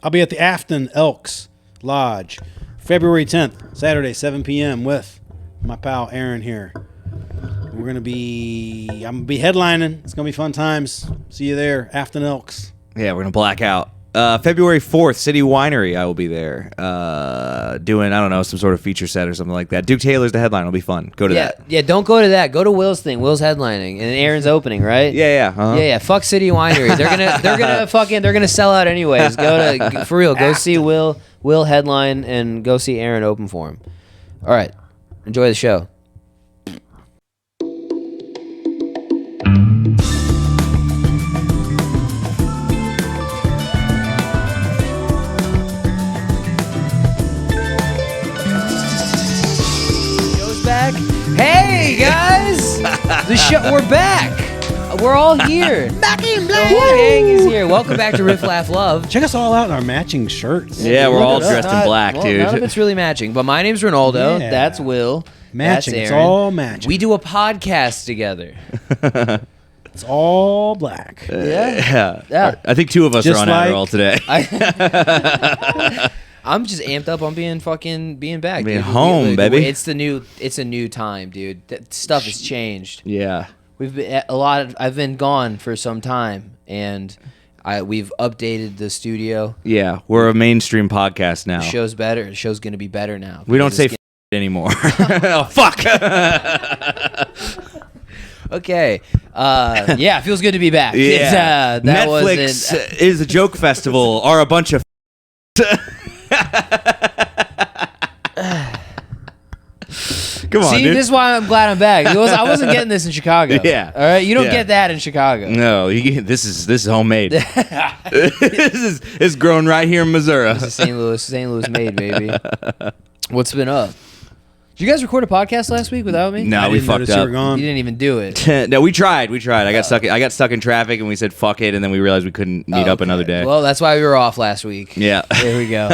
I'll be at the Afton Elks Lodge, February 10th, Saturday, 7 p.m. with my pal Aaron here. I'm gonna be headlining. It's gonna be fun times. See you there, Afton Elks. Yeah, we're gonna black out. February 4th, City Winery. I will be there doing, I don't know, some sort of feature set or something like that. Duke Taylor's the headline. It'll be fun. Go to that. Yeah, don't go to that. Go to Will's thing. Will's headlining and Aaron's opening, right? Yeah. Uh-huh. Yeah. Fuck City Winery. They're gonna sell out anyways. For real. Go see Will headline and go see Aaron open for him. All right. Enjoy the show. Hey guys, we're back. We're all here. Back in black. The whole gang is here. Welcome back to Riff, Laugh, Love. Check us all out in our matching shirts. Yeah, we're all dressed in black, dude. None of it's really matching, but my name's Ronaldo. Yeah. That's Will. Matching. That's It's Aaron. all matching. We do a podcast together. It's all black. Yeah. I think two of us Just are on like- Adderall today. I'm just amped up on being back. Being dude. home, baby. It's a new time, dude. Stuff has changed. Yeah. I've been gone for some time, and we've updated the studio. Yeah, we're a mainstream podcast now. The show's better. The show's gonna be better now. We don't say anymore. Oh, fuck. Okay. Yeah, it feels good to be back. Yeah. That Netflix is a joke festival or a bunch of Come on, See, dude. this is why I'm glad I'm back. I wasn't getting this in Chicago. Yeah. All right, you don't Yeah. get that in Chicago. No, this is homemade. This is grown right here in Missouri. This is St. Louis made, baby. What's been up? Did you guys record a podcast last week without me? No, I we didn't fucked notice you were up. gone. You didn't even do it. No, we tried. I got stuck in traffic, and we said fuck it, and then we realized we couldn't meet up Okay. another day. Well, that's why we were off last week. Yeah. There we go.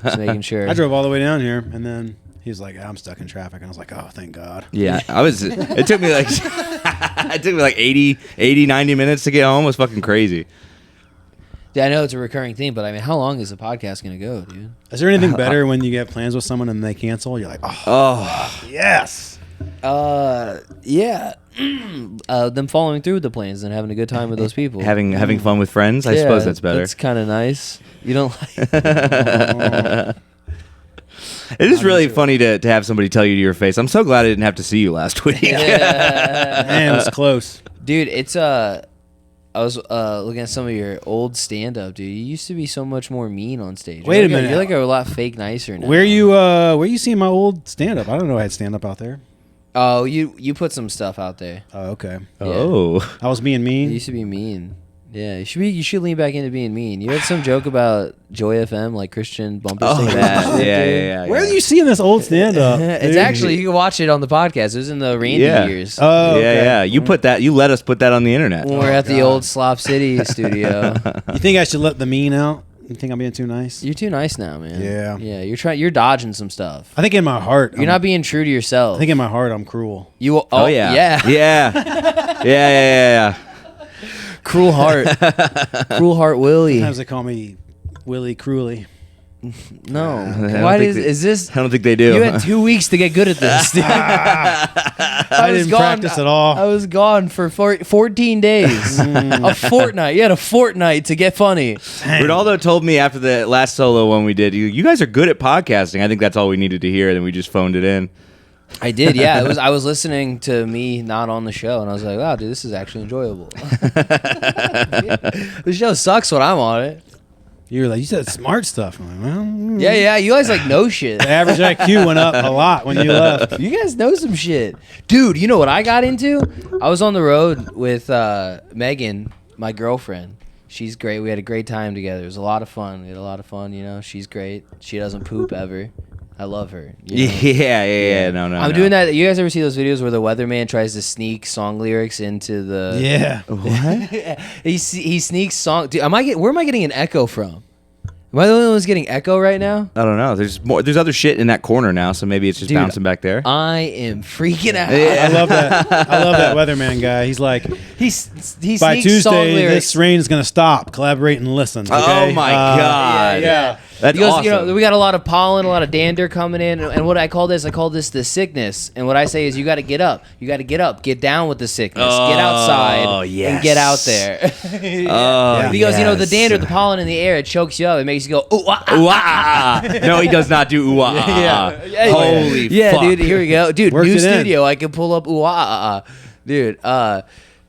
Just making sure. I drove all the way down here, and then he was like, I'm stuck in traffic. And I was like, oh, thank God. Yeah, it took me like 80, 90 minutes to get home. It was fucking crazy. Yeah, I know it's a recurring theme, but I mean, how long is the podcast going to go, dude? Is there anything better when you get plans with someone and they cancel? You're like, oh, yes. Yeah. Them following through with the plans and having a good time with those people. Having fun with friends, I suppose that's better. That's kind of nice. You don't like It is really funny to have somebody tell you to your face, I'm so glad I didn't have to see you last week. Man, it was close. Dude, it's I was looking at some of your old stand-up, dude. You used to be so much more mean on stage. Wait a minute. You're like a lot fake nicer now. Where you seeing my old stand-up? I don't know I had stand-up out there. Oh, you put some stuff out there. Oh, okay. Oh. I was being You mean. used to be mean. Yeah, you should lean back into being mean. You had some joke about Joy FM, like Christian bumper Oh, sticker. that. Yeah. Where are you seeing this old stand-up? It's dude? actually, you can watch it on the podcast. It was in the Randy Yeah. years. Oh, okay. Yeah. You let us put that on the internet. when we're at the God. old Slop City studio. You think I should let the mean out? You think I'm being too nice? You're too nice now, man. Yeah. Yeah, you're dodging some stuff. I think in my heart, You're not being true to yourself. I think in my heart, I'm cruel. You Oh yeah. Yeah. Yeah. Cruel heart. Cruel heart Willie. Sometimes they call me Willie Cruelly. No. don't Why think is this? I don't think they do. You had 2 weeks to get good at this. I didn't practice at all. I was gone for 14 days. A fortnight. You had a fortnight to get funny. Ronaldo told me after the last solo one we did, you guys are good at podcasting. I think that's all we needed to hear, and then we just phoned it in. I did, yeah. I was listening to me not on the show, and I was like, wow, dude, this is actually enjoyable. The show sucks when I'm on it. You were like, you said smart stuff. I'm like, well, Yeah. You guys like know shit. the average IQ went up a lot when you left. You guys know some shit. Dude, you know what I got into? I was on the road with Megan, my girlfriend. She's great. We had a great time together. It was a lot of fun. We had a lot of fun, you know. She's great. She doesn't poop ever. I love her. You know? Yeah. No. I'm doing that. You guys ever see those videos where the weatherman tries to sneak song lyrics into the... Yeah. What? he sneaks song... Dude, where am I getting an echo from? Am I the only one who's getting echo right now? I don't know. There's more. There's other shit in that corner now, so maybe it's just Dude, bouncing back there. I am freaking out. I love that. I love that weatherman guy. He's like, He by sneaks song Tuesday, lyrics. this rain is gonna stop. Collaborate and listen. Oh Okay? my God. Yeah. That's He goes, awesome. you know, we got a lot of pollen, a lot of dander coming in, and what I call this the sickness. And what I say is, you got to get up. You got to get up. Get down with the sickness. Get outside and get out there. Because you know the dander, the pollen in the air, it chokes you up. It makes you go ooh ah, Ooh, ah, ah. No, he does not do ooh, ah, ah, ah. Holy fuck. dude. Here we go, dude. Worked New it in. studio. I can pull up ooh ah, ah, ah. Dude.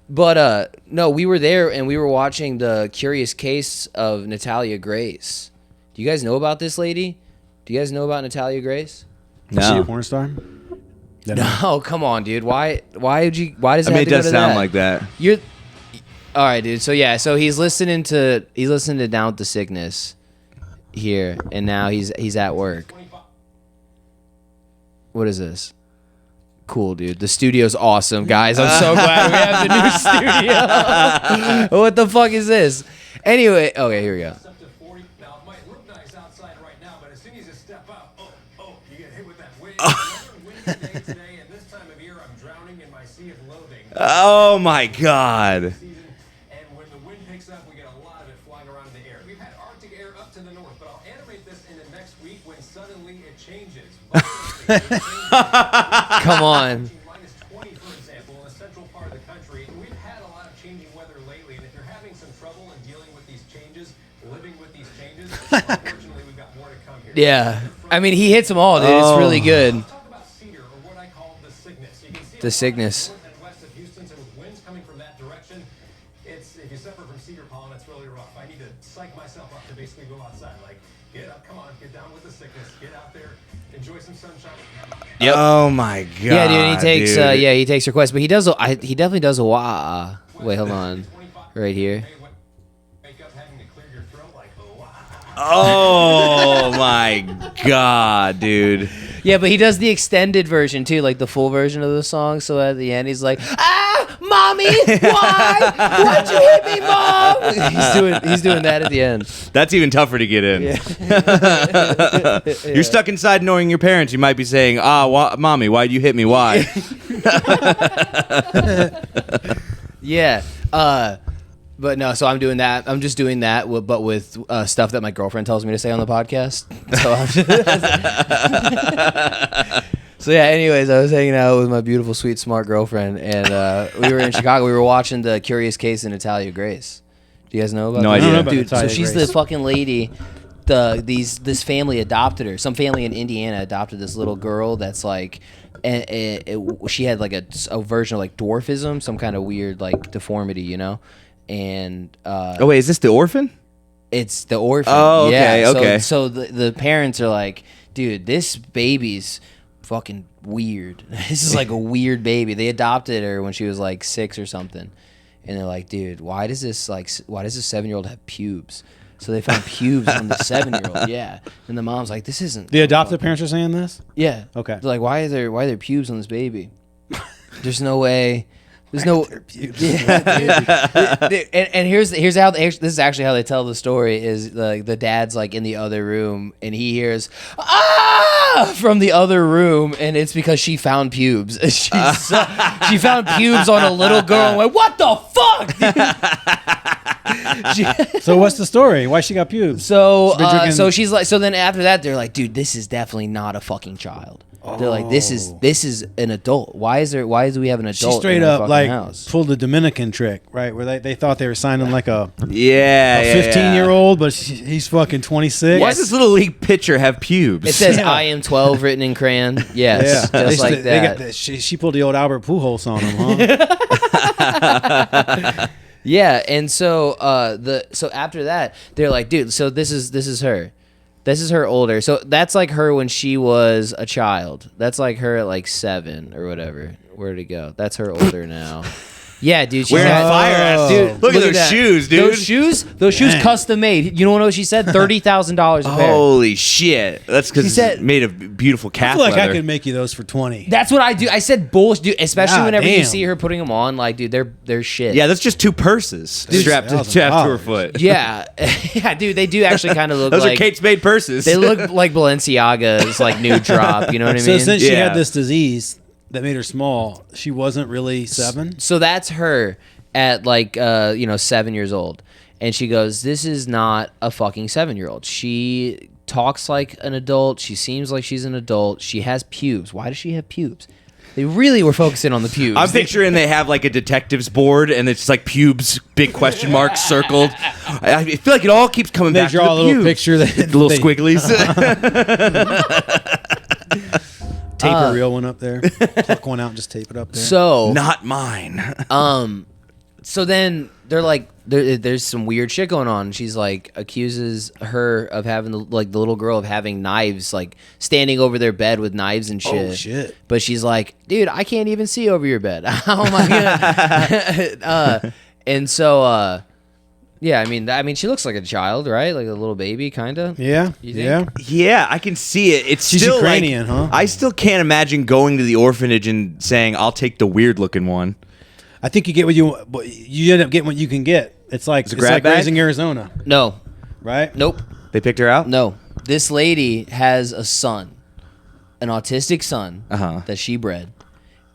But no, we were there and we were watching the Curious Case of Natalia Grace. Do you guys know about this lady? Do you guys know about Natalia Grace? Is she a No. porn star? No, come on, dude. Why does it I have mean, it to go does to sound that? like that. You're all right, dude. So yeah, so he's listening to Down with the Sickness here, and now he's at work. What is this? Cool, dude. The studio's awesome, guys. I'm so glad we have the new studio. What the fuck is this? Anyway, okay, here we go. Up to 40. Now, it might look nice outside right now, but as soon as you step out, you get hit with that wind. Another windy day today, and this time of year, I'm drowning in my sea of loathing. Oh my God. Season, and when the wind picks up, we get a lot of it flying around in the air. We've had Arctic air up to the north, but I'll animate this in the next week when suddenly it changes. Come on. Minus 20, for example, in the central part of the country. And we've had a lot of changing weather lately, and if you're having some trouble in dealing with these changes, living with these changes, unfortunately, we've got more to come here. Yeah. I mean, he hits them all, dude. It's really good. Let's talk about Cedar, or what I call the Cygnus. You can see The Cygnus. north and west of Houston, so with winds coming from that direction, it's if you suffer from cedar pollen, it's really rough. I need to psych myself up to basically go outside. Like, get up, come on, get down with the sickness, get out there, enjoy some sunshine. Yep. Oh my God. Yeah, dude. He takes dude. he takes requests, but he definitely does a wah. Wait, hold on. Right here. Wake up having to clear your throat like, Oh my God, dude. Yeah, but he does the extended version too, like the full version of the song. So at the end, he's like, "Ah, mommy, why? Why'd you hit me, mom?" He's doing that at the end. That's even tougher to get in. You're stuck inside knowing your parents. You might be saying, mommy, why'd you hit me? Why? Yeah. But no, so I'm doing that. I'm just doing that, but with stuff that my girlfriend tells me to say on the podcast. So yeah. Anyways, I was hanging out with my beautiful, sweet, smart girlfriend, and we were in Chicago. We were watching the Curious Case of Natalia Grace. Do you guys know about? No that? idea. I don't know about Dude. So Natalia she's Grace. the fucking lady. This family adopted her. Some family in Indiana adopted this little girl that's like. And she had like a version of like dwarfism, some kind of weird like deformity, you know. And Oh wait, is this the orphan? it's the orphan. Oh, okay, yeah. okay. So the parents are like, dude, this baby's fucking weird. This is like a weird baby. They adopted her when she was like 6 or something, and they're like, dude, why does this 7-year-old have pubes? So they found pubes on the 7-year-old. Yeah, and the mom's like, this isn't. The adoptive parents are saying this? Yeah. Okay. They're like, why are there pubes on this baby? There's no way. There's no. Yeah, dude. And here's how this is actually how they tell the story is the dad's like in the other room and he hears from the other room and it's because she found pubes. She found pubes on a little girl and went, what the fuck? So what's the story? Why she got pubes? So been drinking- so she's like, so then after that they're like, dude, this is definitely not a fucking child. They're like, this is an adult. Why do we have an adult? She straight in our up fucking like house? pulled the Dominican trick, right? Where they thought they were signing like a Yeah. 15-year-old, but he's fucking 26. Why does this little league pitcher have pubes? It says Yeah. I am 12 written in crayon. Yes, Yeah, just like they that. got she pulled the old Albert Pujols on him, huh? Yeah, and so so after that, they're like, dude, so this is her. This is her older. So that's like her when she was a child. That's like her at like 7 or whatever. Where'd it go? That's her older now. Yeah, dude. She Wearing said, fire ass. Dude, Look at those that. shoes, dude. Those shoes Dang. custom made. You know what she said? $30,000 a pair. Holy shit! That's because She it's said- made of beautiful I calf feel like leather. I could make you those for 20. That's what I do. I said bullshit, dude. Especially God whenever you damn. see her putting them on, like, dude, they're shit. Yeah, that's just 2 purses strapped to her $1,000. foot. Yeah, yeah, dude. They do actually kind of look Those like are Kate Spade purses. They look like Balenciaga's like new drop. You know what I So mean? since she Yeah. had this disease that made her small, she wasn't really 7? So that's her at like 7 years old, and she goes, "This is not a fucking 7-year-old. She talks like an adult. She seems like she's an adult. She has pubes. Why does she have pubes?" They really were focusing on the pubes. I'm picturing they have like a detectives board and it's like pubes, big question marks circled. I feel like it all keeps coming They back draw to a the little pubes. picture. That Little they squigglies. tape a real one up there. Pluck one out and just tape it up there. so Not mine. So then they're like, there's some weird shit going on. She's like accuses her of having the little girl of having knives, like standing over their bed with knives and shit. Oh, shit. But she's like, dude, I can't even see over your bed. How am I gonna? And so, yeah, I mean, she looks like a child, right? Like a little baby, kind of. Yeah, You think? yeah. Yeah, I can see it. It's She's still Ukrainian, like, huh? I still can't imagine going to the orphanage and saying, "I'll take the weird looking one." I think you get what you end up getting what you can get. It's like a grab like bag? raising Arizona, No, right? nope, They picked her out. no. This lady has a son, an autistic son that she bred,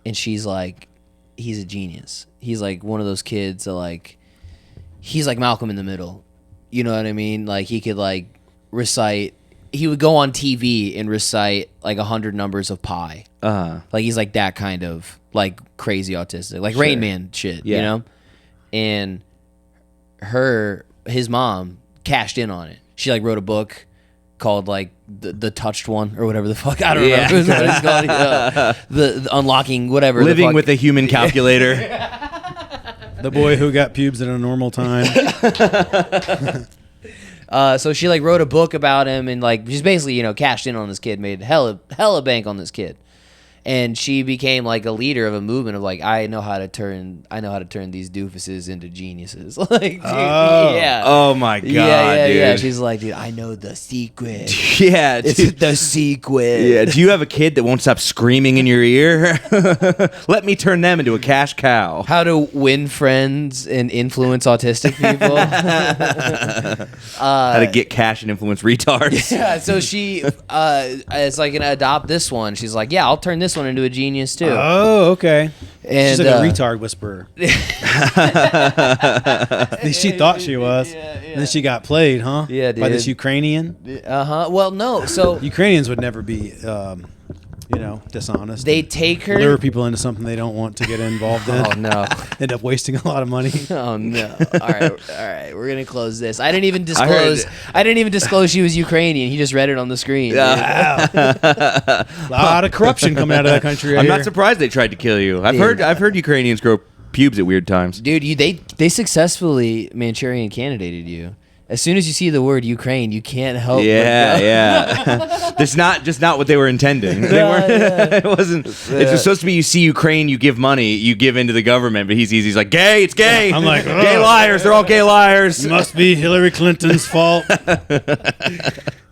and she's like, he's a genius. He's like one of those kids that like, he's like Malcolm in the Middle. You know what I mean? Like he could like recite. He would go on TV and recite like 100 numbers of pi. Like he's like that kind of like crazy autistic, like Rain Man shit, Yeah. you know? And his mom cashed in on it. She like wrote a book called like the Touched One or whatever the fuck. I don't Yeah. know what it's called. The Unlocking whatever. the Living fuck. with a human calculator. The boy who got pubes at a normal time. So she like wrote a book about him and like she's basically cashed in on this kid, made hella bank on this kid, and she became like a leader of a movement of like I know how to turn these doofuses into geniuses. Like dude, yeah, Oh my god, yeah, dude. yeah. She's like, dude, I know the secret. Yeah, It's dude. the secret. Yeah, do you have a kid that won't stop screaming in your ear? Let me turn them into a cash cow. How to win friends and influence autistic people. How to get cash and influence retards. Yeah, so she it's like gonna adopt this one. She's like, yeah, I'll turn this one into a genius too. Oh, okay. And, She's like a retard whisperer. She thought she was. And then she got played, huh? Yeah, By this dude. Ukrainian. Well, no. So Ukrainians would never be, dishonest. they take her. lure people into something they don't want to get involved in. Oh no! End up wasting a lot of money. Oh no! All right. We're gonna close this. I didn't even heard disclose she was Ukrainian. He just read it on the screen. dude. A lot of corruption coming out of that country. Right I'm here. not surprised they tried to kill you. I've Dude. heard Ukrainians grow pubes at weird times. Dude, they successfully Manchurian candidated you. As soon as you see the word Ukraine, you can't help. Yeah, yeah. That's just not what they were intending. They weren't. It wasn't. It was supposed to be. You see Ukraine, you give money, you give into the government. But he's like gay. It's gay. I'm like, gay ugh. liars. They're all gay liars. Must be Hillary Clinton's fault.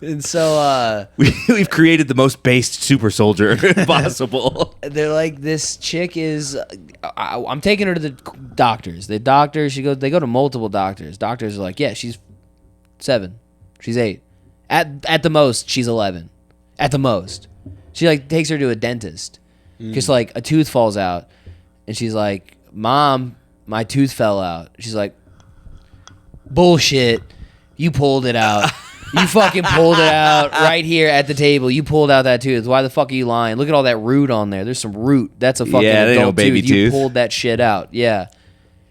And so We've created the most based super soldier possible. they're like, this chick is. I'm taking her to the doctors. The doctor, they go to multiple doctors. Doctors are like, yeah, she's 7, she's 8, at the most she's 11, at the most. She like takes her to a dentist because like a tooth falls out, and she's like, Mom, my tooth fell out. She's like, bullshit, you pulled it out. You fucking pulled it out right here at the table. You pulled out that tooth. Why the fuck are you lying? Look at all that root on there. There's some root. That's a fucking Yeah, they know adult baby tooth. You tooth. pulled that shit out. Yeah.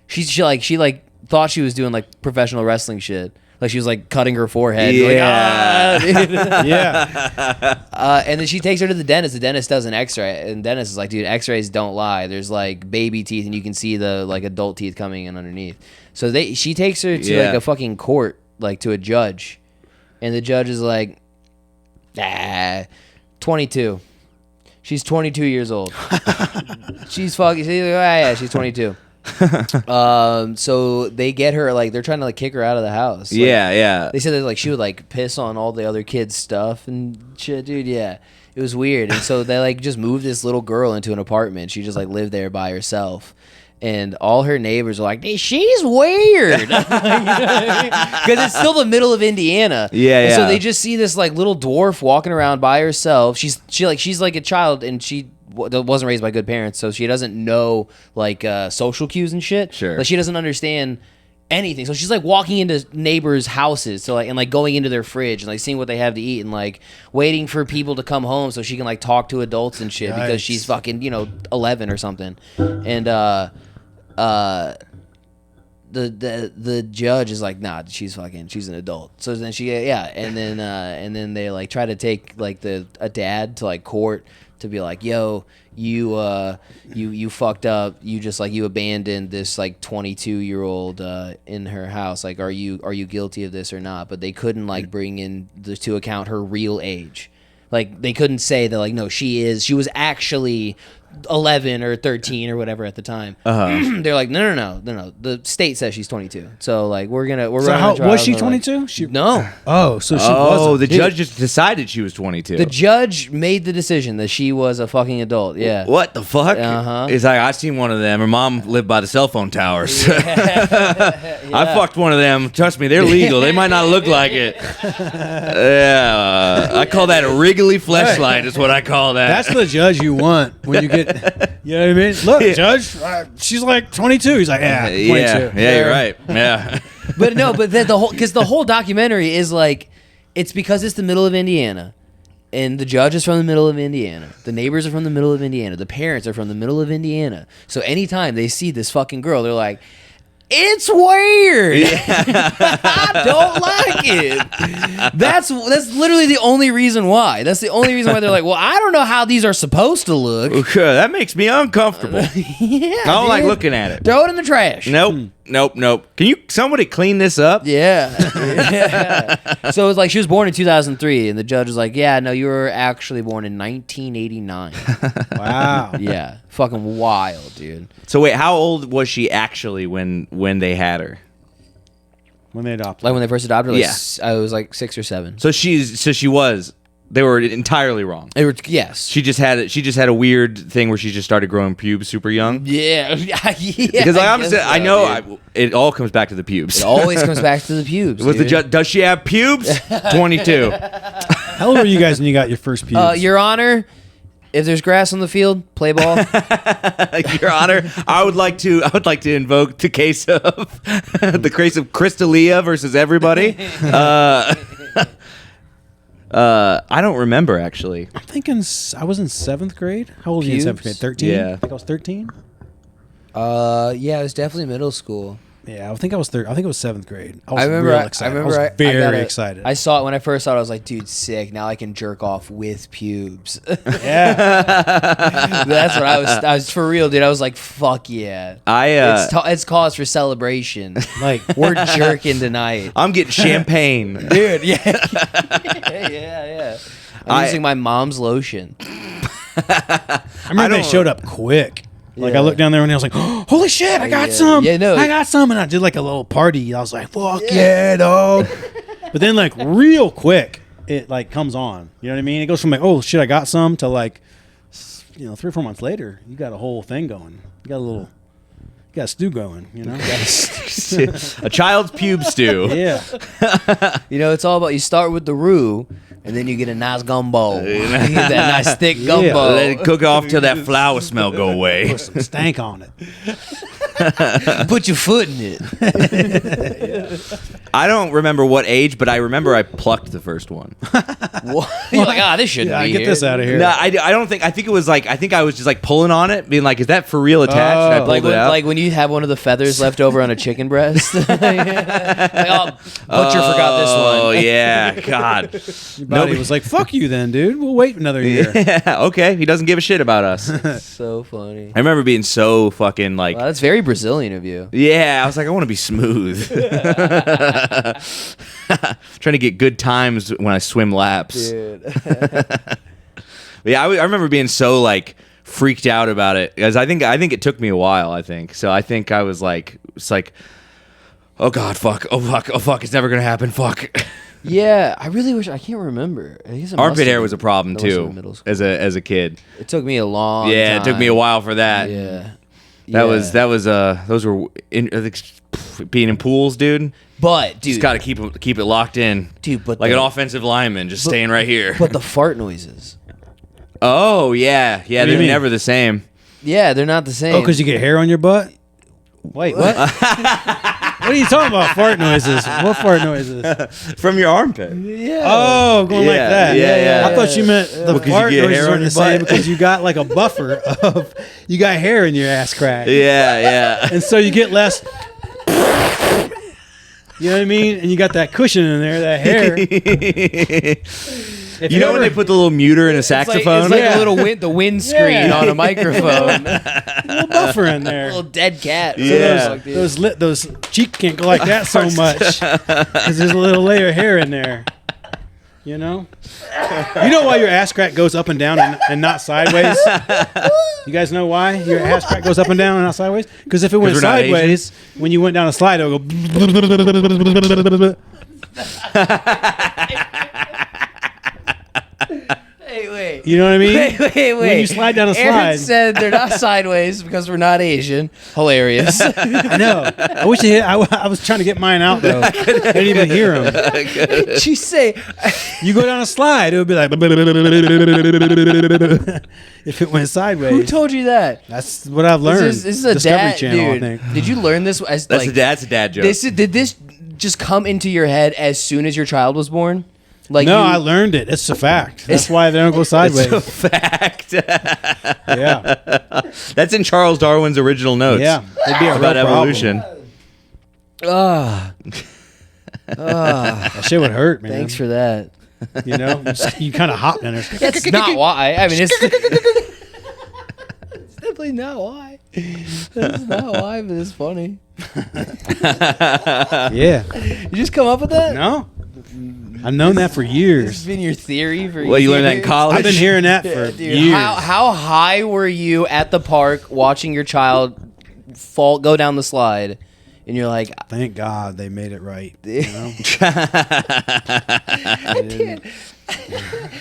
She thought she was doing like professional wrestling shit. Like she was like cutting her forehead. Yeah. Like, Yeah. and then she takes her to the dentist. The dentist does an X-ray, and the dentist is like, "Dude, X-rays don't lie. There's like baby teeth, and you can see the like adult teeth coming in underneath." So she takes her to Yeah. like a fucking court, like to a judge, and the judge is like, 22. She's 22 years old. She's like, yeah, she's 22. So they get her, like, they're trying to, like, kick her out of the house. Like, Yeah. They said that, like, she would, like, piss on all the other kids' stuff and shit, dude. Yeah. It was weird. And so they, like, just moved this little girl into an apartment. She just, like, lived there by herself. And all her neighbors were like, hey, she's weird. Because it's still the middle of Indiana. Yeah, and yeah. so they just see this, like, little dwarf walking around by herself. She's like a child, and she wasn't raised by good parents, so she doesn't know, like, social cues and shit. Sure. Like, she doesn't understand anything. So she's, like, walking into neighbors' houses, so, like, and, like, going into their fridge and, like, seeing what they have to eat and, like, waiting for people to come home so she can, like, talk to adults and shit because Yikes. she's fucking, 11 or something. And the judge is like, nah, she's an adult. So then and then they, like, try to take, like, a dad to, like, court to be like, yo, you fucked up. You just, like, you abandoned this, like, 22-year-old in her house. Like, are you guilty of this or not? But they couldn't, like, bring in to account her real age. Like, they couldn't say that, like, no, she was actually 11 or 13 or whatever at the time. They're like, no. The state says she's 22. So, like, we're So running how a trial. was she They're like, 22? no. Oh, so she Oh, wasn't. the judge just decided she was 22. The judge made the decision that she was a fucking adult. Yeah. What the fuck? Uh-huh. It's like, I seen one of them. Her mom lived by the cell phone towers. I fucked one of them. Trust me, they're legal. They might not look like it. Yeah. I call that a wriggly fleshlight is what I call that. That's the judge you want when you get. You know what I mean? Look, judge, she's like 22. He's like, yeah, 22. Yeah, you're right. Yeah. But no, but then the whole documentary is like, it's because it's the middle of Indiana, and the judge is from the middle of Indiana, the neighbors are from the middle of Indiana, the parents are from the middle of Indiana. So anytime they see this fucking girl, they're like, it's weird. I don't like it. That's literally the only reason why. That's the only reason why they're like, well, I don't know how these are supposed to look. Okay, that makes me uncomfortable. Yeah, I don't like dude. looking at it. Throw it in the trash. Nope. Can you somebody clean this up? Yeah. Yeah. So it's like she was born in 2003, and the judge was like, yeah, no, you were actually born in 1989. Wow. Yeah. Fucking wild, dude. So wait, how old was she actually when they had her? When they adopted. Like when they first adopted her, like, Yeah. I was like 6 or 7. So she was. They were entirely wrong. Yes. She just had a weird thing where she just started growing pubes super young. Yeah. Because I know it all comes back to the pubes. It always comes back to the pubes. Was dude. does she have pubes? 22. How old were you guys when you got your first pubes? Your Honor, if there's grass on the field, play ball. Your Honor, I would like to invoke the case of Crystalia versus everybody. I don't remember actually. I'm thinking I was in 7th grade. How old were you in 7th grade? 13? Yeah. I think I was 13. Yeah, it was definitely middle school. Yeah, I think I was 7th grade. I was I remember. real I excited. remember. I was very excited. I saw it when I first saw it. I was like, "Dude, sick! Now I can jerk off with pubes." yeah. That's what I was. I was for real, dude. I was like, "Fuck yeah!" It's cause for celebration. Like We're jerking tonight, I'm getting champagne. dude. Yeah, yeah. I'm using my mom's lotion. I remember they don't- showed up quick. Like Yeah. I looked down there and I was like, oh, "Holy shit! I got Yeah. some! Yeah, no. I got some!" And I did like a little party. I was like, "Fuck yeah, dog!" But then like real quick, it like comes on. You know what I mean? It goes from like, "Oh shit, I got some," to like, 3 or 4 months later, you got a whole thing going. You got a stew going. You know? A child's pube stew. Yeah. It's all about you start with the roux, and then you get a nice gumbo. You get that nice thick gumbo. Let it cook off till that flour smell go away. Put some stank on it. Put your foot in it. I don't remember what age, but I remember I plucked the first one. What? You're like, this shouldn't Yeah, be get here. this out of here. No, I don't think. I think it was like. I think I was just like pulling on it, being like, "Is that for real attached?" And I pulled Like it out. when you have one of the feathers left over on a chicken breast. Like, oh, butcher forgot this one. Oh yeah, God. Your body was like, "Fuck you, then, dude. We'll wait another year." Yeah, okay. He doesn't give a shit about us. So funny. I remember being so fucking like. Wow, that's very Brazilian of you. Yeah, I was like, I want to be smooth. Trying to get good times when I swim laps. Dude. Yeah, I remember being so like freaked out about it because I think it took me a while. I think so. I think I was like, it's like, oh god, fuck, oh fuck, it's never gonna happen. Fuck. Yeah, I really wish I can't remember. I guess it must Armpit have hair been- was a problem that must have too been middle school. as a kid. It took me a long. Yeah, it took me a time. while for that. Yeah. That was those were being in pools, dude. But dude, Just got to keep it locked in, dude, but like the, an offensive lineman, just staying right here. But the fart noises. Oh yeah, do you they're mean? never the same. Yeah, they're not the same. Oh, because you get hair on your butt? Wait, what? What are you talking about? Fart noises? What fart noises? From your armpit. yeah. Oh, going like Yeah, that. yeah. I thought you meant the 'cause you fart get noises hair on weren't your the same butt. because you got like a buffer of you got hair in your ass crack, Yeah. and so you get less. You know what I mean? And you got that cushion in there, that hair. If You know when ever- they put the little muter in a It's like saxophone? Yeah. a little the windscreen Yeah. on a microphone. little buffer in A there. little dead cat. Yeah. Those cheeks can't go like that so much because there's a little layer of hair in there. You know why your ass crack goes up and down and not sideways? You guys know why your ass crack goes up and down and not sideways? Because if it went 'Cause we're not sideways, when you went down a slide, it would go. Wait. You know what I mean? Wait. When you slide down a Aaron slide. said they're not sideways because we're not Asian. Hilarious. I know. I wish I was trying to get mine out though. I didn't even hear him. Did you say? You go down a slide, it would be like if it went sideways. Who told you that? That's what I've learned. This is a Discovery dad, Channel, dude. I think. Did you learn this as That's like a dad joke. did this just come into your head as soon as your child was born? Like No, I learned it. It's a fact. That's why they don't go sideways. It's a fact. Yeah, That's in Charles Darwin's original notes. yeah. It'd be a About real evolution. Ah, That shit would hurt, man. thanks for that. You know, you kind of hop in there. That's not why. I mean, it's definitely not why. That's not why, but it's funny. Yeah. You just come up with that? No, I've known that for This has years. been your theory for Well, you learned that in years? college. I've been hearing that for Dude, years. how high were you at the park watching your child go down the slide, and you're like, Thank God they made it right. You know?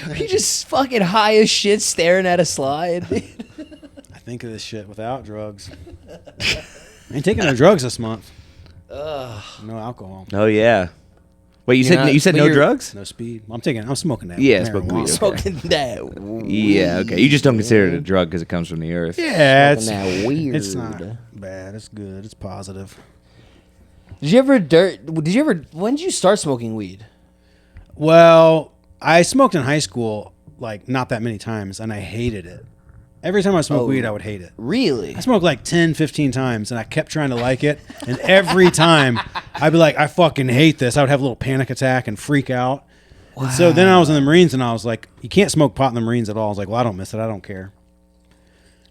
are you just fucking high as shit staring at a slide? I think of this shit without drugs. I ain't taking no drugs this month. No alcohol. Oh yeah. Wait, you You're said not- you said but no you're- drugs? No speed. I'm smoking that. Yeah, smoking marijuana. weed. Smoking that. Yeah. Okay. You just don't consider it a drug because it comes from the earth. Yeah, Smoking that weird. it's not bad. It's good. It's positive. Did you ever when did you start smoking weed? Well, I smoked in high school like not that many times, and I hated it. Every time I smoked Oh. weed, I would hate it. Really? I smoked like 10, 15 times, and I kept trying to like it. And every time, I'd be like, I fucking hate this. I would have a little panic attack and freak out. And so then I was in the Marines, and I was like, you can't smoke pot in the Marines at all. I was like, well, I don't miss it. I don't care.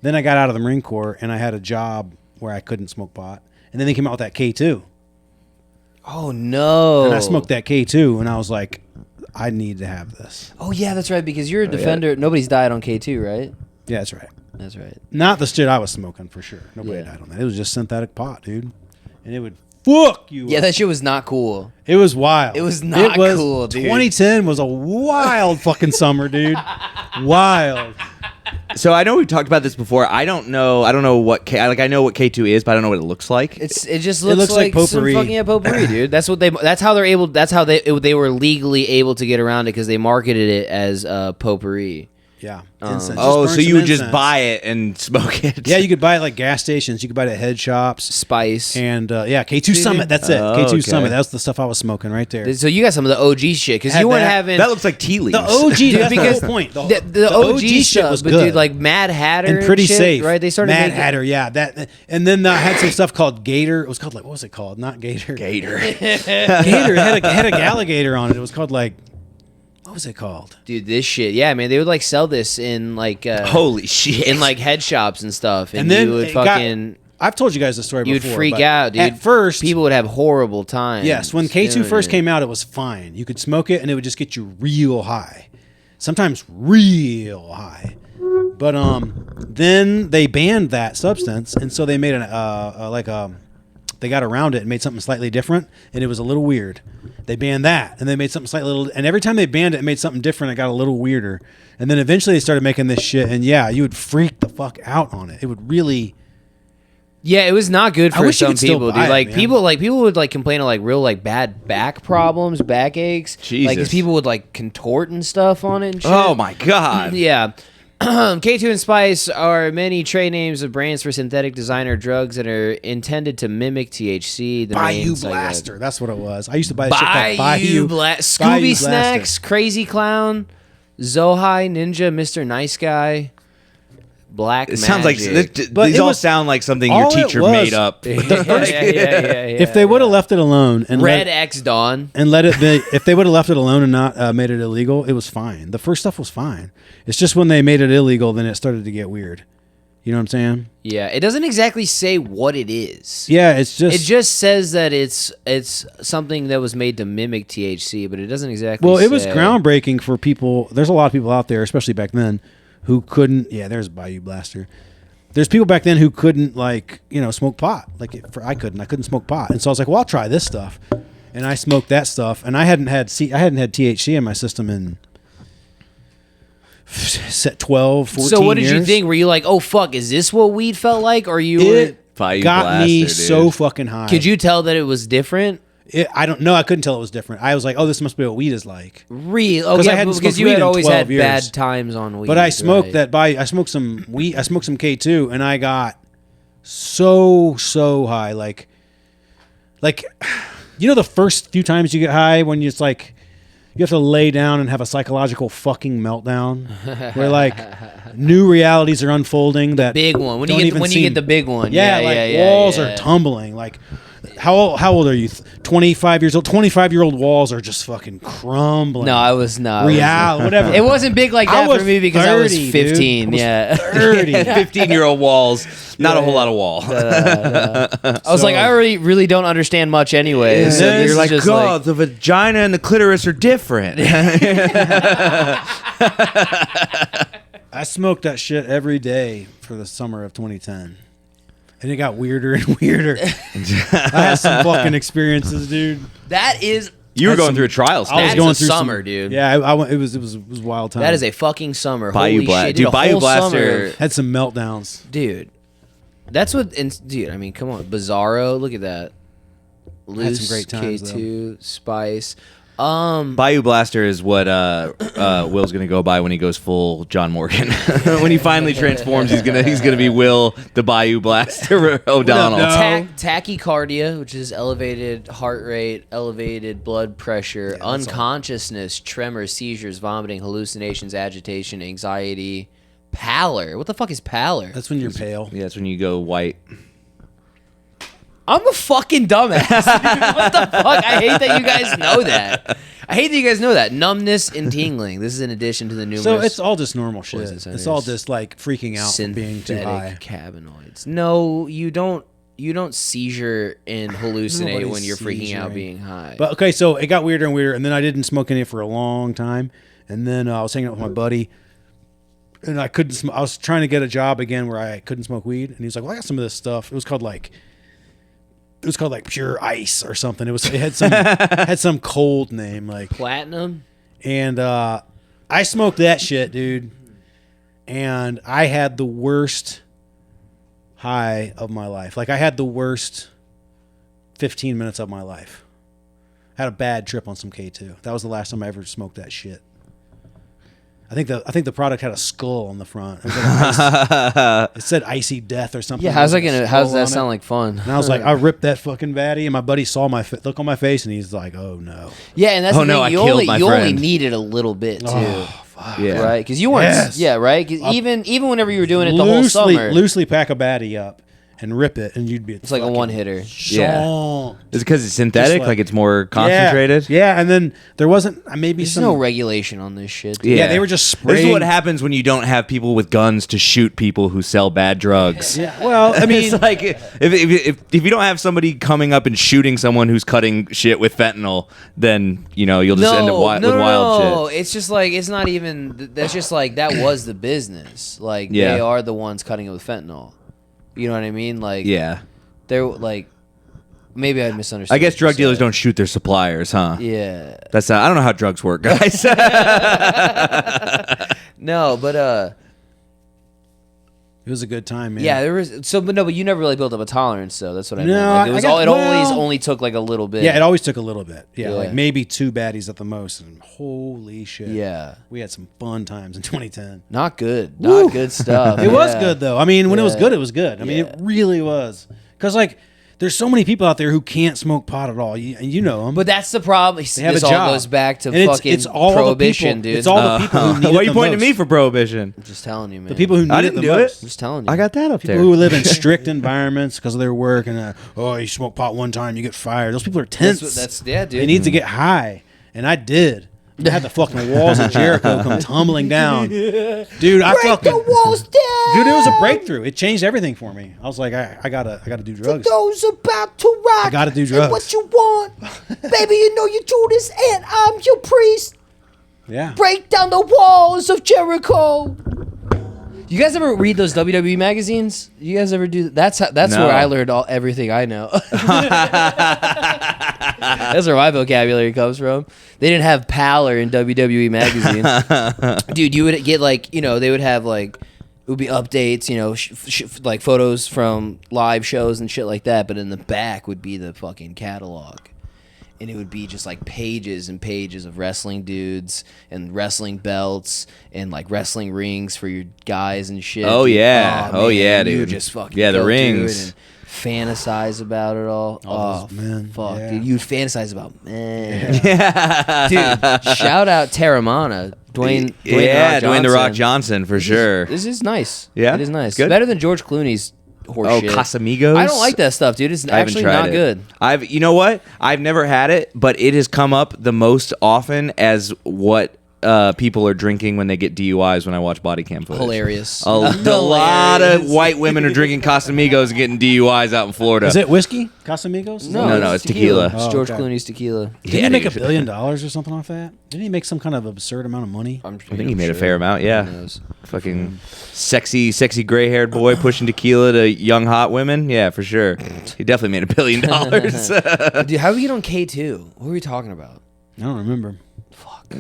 Then I got out of the Marine Corps, and I had a job where I couldn't smoke pot. And then they came out with that K2. Oh no. And I smoked that K2, and I was like, I need to have this. Oh yeah, that's right. Because you're a defender. Nobody's died on K2, right? Yeah, that's right. That's right. Not the shit I was smoking, for sure. Nobody Yeah. died on that. It was just synthetic pot, dude. And it would fuck you Yeah, up. that shit was not cool. It was wild. It was not cool, dude. 2010 was a wild fucking summer, dude. Wild. So I know we've talked about this before. I don't know what I know what K2 is, but I don't know what it looks like. It just looks, looks like some potpourri. fucking potpourri, dude. That's how they were legally able to get around it because they marketed it as potpourri. Yeah. Incense. Just Oh, burn so you some would just incense. buy it and smoke it? Yeah, you could buy it like gas stations. You could buy it at head shops. Spice. And yeah, K2 Summit. That's it. Oh, K2 okay. Summit. That's the stuff I was smoking right there. So you got some of the OG shit because Had you weren't that. having That looks like tea leaves. The OG, Dude, that's because the whole point. the OG shit stuff was but good. dude, like Mad Hatter and pretty shit, safe, right? They started Mad making Hatter, yeah. That, and then I had some stuff called Gator. It was called like, what was it called? Not Gator. Gator. Gator. It had a alligator on it. It was called like, what was it called? dude this shit. Yeah, man, they would like sell this in like Holy shit. in like head shops and stuff, and, then you would it got- fucking I've told you guys the story you would before. freak but out, dude. At first, people would have horrible times. yes, when K2 doing first it. came out, it was fine. You could smoke it, and it would just get you real high. Sometimes real high. But then they banned that substance, and so they made they got around it and made something slightly different, and it was a little weird. They banned that, and they made something slightly little. And every time they banned it and made something different, it got a little weirder. And then eventually they started making this shit, and yeah, you would freak the fuck out on it. It would really. Yeah, it was not good for wish you some could still people, buy dude. it, Like man. people would like complain of like real like bad back problems, back aches. Jesus. Like 'cause people would like contort and stuff on it and shit. Oh my god. Yeah. K2 and Spice are many trade names of brands for synthetic designer drugs that are intended to mimic THC. The Bayou names, like, Blaster. That's what it was. I used to buy this shit called Bayou Bayou Scooby Bayou Snacks, Crazy Clown, Zohai, Ninja, Mr. Nice Guy, Black It sounds like Magic. But these it all was- sound like something your all it teacher was- made up. yeah. If they would have left it alone and Red let, X Dawn. and let it be, if they would have left it alone and not made it illegal, it was fine. The first stuff was fine. It's just when they made it illegal, then it started to get weird. You know what I'm saying? Yeah, it doesn't exactly say what it is. Yeah, it's just. It just says that it's something that was made to mimic THC, but it doesn't exactly. Well, it was say. groundbreaking for people. There's a lot of people out there, especially back then, who couldn't. Yeah, there's Bayou Blaster. There's people back then who couldn't smoke pot. I couldn't smoke pot, and so I was like, well, I'll try this stuff, and I smoked that stuff, and I hadn't had THC in my system in 12, 14 So what did you years. think? Were you like, oh fuck, is this what weed felt like? Or you were? It Bayou got me Blaster, dude. so fucking high. Could you tell that it was different? I don't know. I couldn't tell it was different. I was like, oh, this must be what weed is like. Real? Oh 'Cause I yeah, hadn't because smoked you weed had in always 12 had years. bad times on weed. But I smoked right? I smoked some weed. I smoked some K2, and I got so high. Like, the first few times you get high when it's like you have to lay down and have a psychological fucking meltdown, where like new realities are unfolding. That Big one. When don't you even get seem- the big one. Yeah, walls yeah. are tumbling. Like, how old are you? 25 years old. 25-year-old walls are just fucking crumbling. No, I was not. Whatever. It wasn't big like I that was for me because I was 30, dude. 15. I was Yeah. 30. 15-year-old walls, not a whole lot of wall. I was like, I really don't understand much anyway. And So then this you're is like, just God, the vagina and the clitoris are different. I smoked that shit every day for the summer of 2010. And it got weirder and weirder. I had some fucking experiences, dude. that is You were Had going some- through a trial I was That's stage. a going through summer, some, dude. Yeah, I went. It was wild time. that is a fucking summer. Bayou Holy Blast. shit, Dude, a Bayou whole summer Blaster. of- had some meltdowns. dude. That's what. Dude, I mean, come on, Bizarro. Look at that. Loose, some great times, K2, Spice. Bayou Blaster is what Will's gonna go by when he goes full John Morgan. When he finally transforms, he's gonna be Will the Bayou Blaster O'Donnell. No. Tachycardia, which is elevated heart rate, elevated blood pressure, unconsciousness, tremors, seizures, vomiting, hallucinations, agitation, anxiety, pallor. What the fuck is pallor? That's when you're pale. Yeah, that's when you go white. I'm a fucking dumbass. Dude, what the fuck? I hate that you guys know that. I hate that you guys know that. Numbness and tingling. This is in addition to the numerous So it's all just normal shit. poison It's centers. all just like freaking out from being too high. cannabinoids. No, you don't seizure and hallucinate Nobody's when you're freaking out seizuring. being high. But okay, so it got weirder and weirder, and then I didn't smoke any for a long time, and then I was hanging out with my buddy, and I couldn't. I was trying to get a job again where I couldn't smoke weed, and he was like, "Well, I got some of this stuff." It was called like Pure Ice or something. It had some cold name like, Platinum? and I smoked that shit, dude, and I had the worst high of my life. Like I had the worst 15 minutes of my life. I had a bad trip on some K2. That was the last time I ever smoked that shit. I think the product had a skull on the front. It, was like it said "Icy Death" or something. Yeah, how's With that a gonna? How's skull that on sound it. like fun? And I was like, I ripped that fucking baddie, and my buddy saw my look on my face, and he's like, "Oh no." Yeah, and that's Oh, the no, thing. I You killed only my you only friend. needed a little bit too, Yeah. right? Because you weren't. Yes. Yeah, right. 'Cause even whenever you were doing it the whole summer. Loosely pack a baddie up, and rip it, and you'd be. It's like a one hitter. Yeah. Is it because it's synthetic? Like it's more concentrated? Yeah, and then there wasn't maybe There's some. no regulation on this shit. Yeah, they were just spraying. This is what happens when you don't have people with guns to shoot people who sell bad drugs. Yeah, well, I mean, it's like if you don't have somebody coming up and shooting someone who's cutting shit with fentanyl, then you'll just end up with wild shit. No, it's just like it's not even. That's just like that was the business. Like they are the ones cutting it with fentanyl. You know what I mean? Like they're like maybe I misunderstood. I guess drug dealers don't shoot their suppliers, huh? Yeah, that's I don't know how drugs work, guys. No, but it was a good time, man. yeah, there was but you never really built up a tolerance, though. That's what I meant. No, Like, it was I got- always well- only took like a little bit. Yeah, it always took a little bit. Yeah, Yeah. like maybe 2 baddies at the most. And holy shit. Yeah. We had some fun times in 2010. Not good. Not good stuff. It was Yeah. good, though. I mean, when it was Yeah. good, it was good. I mean, Yeah. it really was. Because, like, there's so many people out there who can't smoke pot at all. And you know them. But that's the problem. They have This a all job. goes back to And it's fucking all prohibition, the people, dude. It's all the people who need Why are it you the pointing most. to me for prohibition? I'm just telling you, man. The people who need I it didn't the do most. I'm just telling you. I got that up People there. who live in strict environments because of their work and you smoke pot one time, you get fired. Those people are tense. That's dude. They need to get high, and I did. I had the fucking walls of Jericho come tumbling down, dude. I fucking the walls down. dude. It was a breakthrough. It changed everything for me. I was like, I gotta do drugs. Those about to rock. I gotta do drugs. What you want, baby? You know you do this, and I'm your priest. Yeah. Break down the walls of Jericho. You guys ever read those WWE magazines? You guys ever do that? That's No. where I learned everything I know. That's where my vocabulary comes from. They didn't have Pallor in WWE magazines. Dude, you would get they would have it would be updates, like photos from live shows and shit like that, but in the back would be the fucking catalog. And it would be just like pages and pages of wrestling dudes and wrestling belts and like wrestling rings for your guys and shit. Oh, dude. yeah. Oh, man, yeah, you dude. would just fucking Yeah, the go through rings. it and fantasize about it all. Oh, man, fuck, yeah. dude. You'd fantasize about, man. Dude, shout out Terramana. Dwayne Dwayne The Rock Johnson for sure. This is nice. Yeah? It is nice. Good? Better than George Clooney's horse Oh, shit. Casamigos? I don't like that stuff, dude. It's I haven't actually tried not it. good. You know what? I've never had it, but it has come up the most often as what people are drinking when they get DUIs when I watch body cam footage. Hilarious. A lot of white women are drinking Casamigos and getting DUIs out in Florida. Is it whiskey? Casamigos? No, it's tequila. It's Oh, George okay. Clooney's tequila. Didn't Yeah, he make dude. $1 billion or something off that? Didn't he make some kind of absurd amount of money? I think he made a fair amount, yeah. Fucking sexy gray-haired boy pushing tequila to young hot women. Yeah, for sure. He definitely made $1 billion. Dude, how did we get on K2? What were we talking about? I don't remember.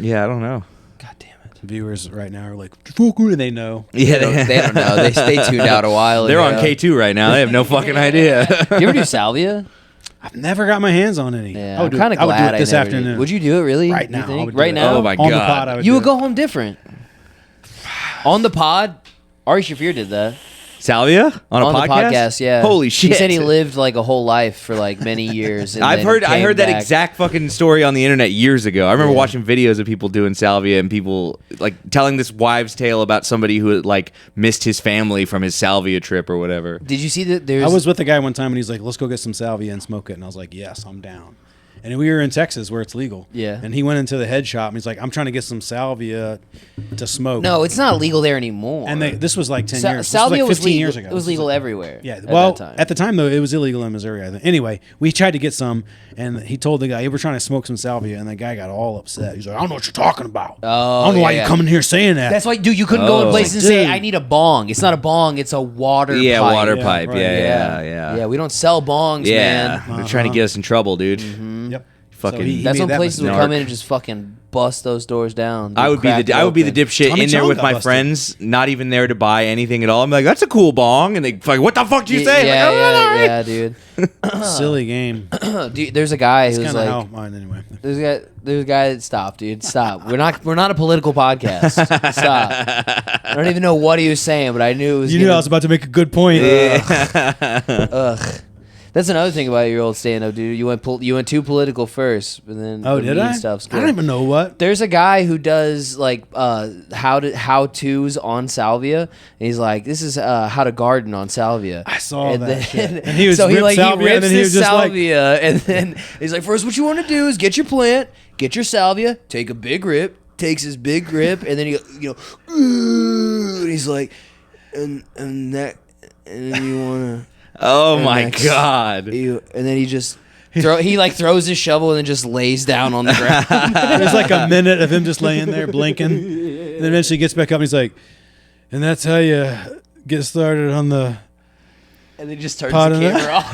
Yeah, I don't know. God damn it. Viewers right now are like, fuck, and they know. Yeah, They don't know. They tuned out a while they're ago. on K2 right now. They have no fucking idea. You ever do salvia? I've never got my hands on any. Yeah, I would I'm do kind it. of I would do glad it this I never did. afternoon. Would you do it really? Right You now, I think? would do Right it. now? Oh my On the God. pod, I would You do would it. go home different. On the pod, Ari Shafir did that. Salvia on a On podcast? the podcast, yeah. Holy shit! He said he lived like a whole life for like many years. And I then heard came that back. exact fucking story on the internet years ago. I remember Yeah. watching videos of people doing salvia and people like telling this wives' tale about somebody who like missed his family from his salvia trip or whatever. Did you see that? There's I was with a guy one time and he's like, let's go get some salvia and smoke it. And I was like, yes, I'm down. And we were in Texas where it's legal. Yeah. And he went into the head shop and he's like, I'm trying to get some salvia to smoke. No, it's not legal there anymore. And this was like 10 Sa- years. This salvia was like 15 legal. years ago. It was legal everywhere. Yeah. At Well, that time. at the time, though, it was illegal in Missouri, I think. Anyway, we tried to get some, and he told the guy, hey, we're trying to smoke some salvia. And the guy got all upset. He's like, I don't know what you're talking about. Oh, I don't know why yeah. you're coming here saying that. That's why, dude. You couldn't go in Oh. places and Dude. say, "I need a bong." It's not a bong. It's a water. Yeah, pipe. water Yeah, pipe. right. Yeah. Yeah, we don't sell bongs, Yeah. man. They're trying to get us in trouble, dude. Yep. Fucking- So he That's made when that places would mistake. come in and just fucking bust those doors down. I would be the dipshit Tommy in there Chong with got my busted. friends, not even there to buy anything at all. I'm like, that's a cool bong, and they like, what the fuck do you say? Yeah, Like, oh, all right. yeah, dude. Silly game. Dude, there's a guy It's who's kind of how like, mine anyway. there's a guy. Stop, dude. Stop. We're not a political podcast. Stop. I don't even know what he was saying, but I knew it was. You knew I was about to make a good point. Ugh. That's another thing about your old stand-up, dude. You went too political first, but then Oh, the did mean I? stuff's I don't good. even know what. There's a guy who does like how-tos on salvia, and he's like, "This is how to garden on salvia." I saw and that then, shit. And he was so he ripped salvia, rips and then he his was just like- salvia, and then he's like, "First, what you want to do is get your plant, get your salvia, take a big rip." Takes his big rip, and then he, and he's like, and then you wanna. Oh And my next- god. And then he just throws his shovel and then just lays down on the ground. There's like a minute of him just laying there blinking. And then eventually he gets back up and he's like, and that's how you get started on the... And then he just turns Pot the of camera off.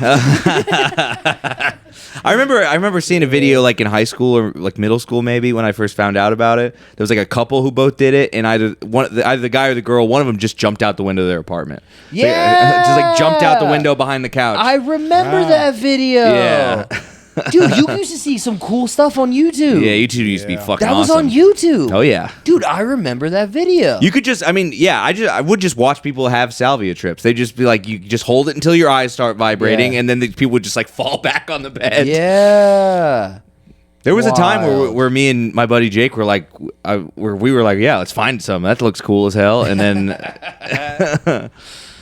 I remember seeing a video like in high school or like middle school maybe when I first found out about it. There was like a couple who both did it, and either the guy or the girl, one of them just jumped out the window of their apartment. Yeah. Just like jumped out the window behind the couch. I remember Wow. that video. Yeah. Dude, you used to see some cool stuff on YouTube. Yeah, YouTube used to be Yeah. fucking That was awesome. on YouTube. Oh yeah. Dude, I remember that video. You could just, I would just watch people have salvia trips. They just be like, you just hold it until your eyes start vibrating, Yeah. and then the people would just like fall back on the bed. Yeah. There was a time Wild. where me and my buddy Jake were like, where we were like, yeah, let's find some. That looks cool as hell. And then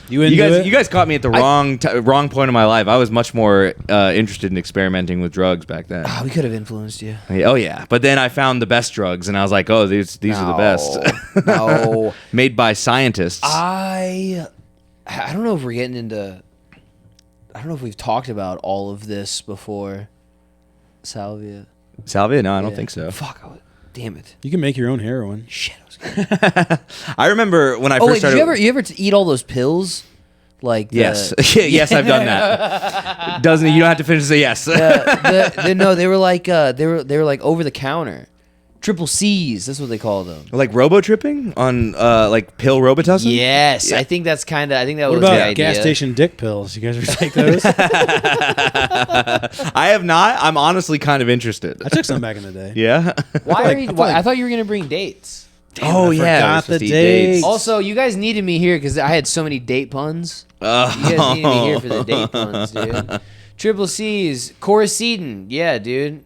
You into it? you guys caught me at the wrong point in my life. I was much more interested in experimenting with drugs back then. Oh, we could have influenced you. Oh yeah, but then I found the best drugs, and I was like, oh, these are the best. No. Made by scientists. I don't know if we're getting into. I don't know if we've talked about all of this before. Salvia. Salvia? No, I don't Yeah. think so. Fuck. Damn it. You can make your own heroin. Shit. I I remember when I oh first wait, started. did you ever eat all those pills? Like the, Yes, yes, I've done that. Doesn't you don't have to finish the yes. no, they were like they were like over the counter. Triple C's, that's what they call them. Like robo tripping on like pill Robitussin. Yes, Yeah. I think that's kind of. I think that What was the about idea. gas station dick pills? You guys ever take those? I have not. I'm honestly kind of interested. I took some back in the day. Yeah. Why are you? I feel Why, like- I thought you were gonna bring dates. Oh I yeah. forgot we're supposed the to eat dates. Also, you guys needed me here because I had so many date puns. You guys needed me here for the date puns, dude. Triple C's, Coricidin, yeah, dude.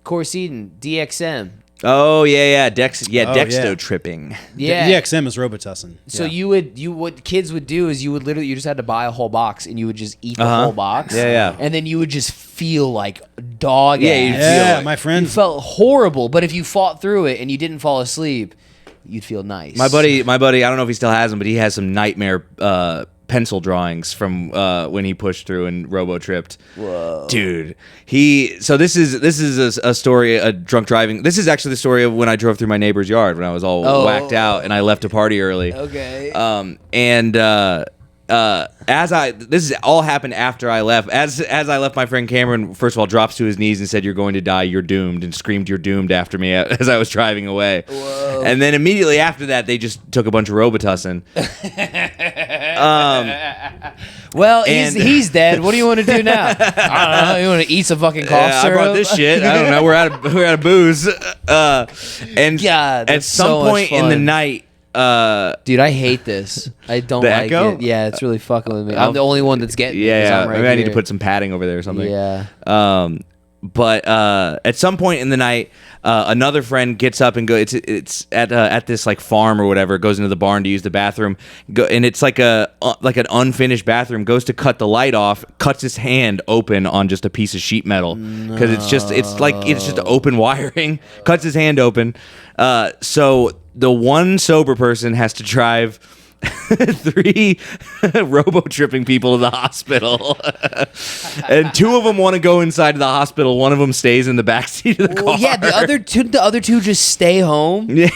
Coricidin, DXM. Oh yeah. Dexto yeah. tripping. Yeah. The EXM is Robitussin. So Yeah. what kids would do is you just had to buy a whole box and you would just eat the Uh-huh. whole box. Yeah. And then you would just feel like dog Yeah, ass. you'd Yeah, like- my You friends. felt horrible, but if you fought through it and you didn't fall asleep, you'd feel nice. My buddy, I don't know if he still has them, but he has some nightmare pencil drawings from when he pushed through and robo tripped. Whoa. Dude, this is a story, a drunk driving. This is actually the story of when I drove through my neighbor's yard when I was all Oh. whacked out and I left a party early. Okay. This is all happened after I left. As I left, my friend Cameron first of all drops to his knees and said, "You're going to die. You're doomed," and screamed, "You're doomed" after me as I was driving away. Whoa. And then immediately after that, they just took a bunch of Robitussin. Well, and- he's dead. What do you want to do now? I don't know. You want to eat some fucking cough Yeah, I syrup? brought this shit. I don't know. We're out of booze. And God, at that's some so much point in the fun. night, Dude, I hate this. I don't The like echo? it. Yeah, it's really fucking with me. I'm the only one that's getting it. 'cause yeah, I'm right maybe I need to here. put some padding over there or something. Yeah. But at some point in the night, another friend gets up and goes. It's at this like farm or whatever. Goes into the barn to use the bathroom, and it's like an unfinished bathroom. Goes to cut the light off, cuts his hand open on just a piece of sheet metal because it's just open wiring. Cuts his hand open. So the one sober person has to drive 3 robo tripping people to the hospital, and 2 of them want to go inside to the hospital. One of them stays in the backseat of the car. Well, yeah, the other two just stay home. Yeah.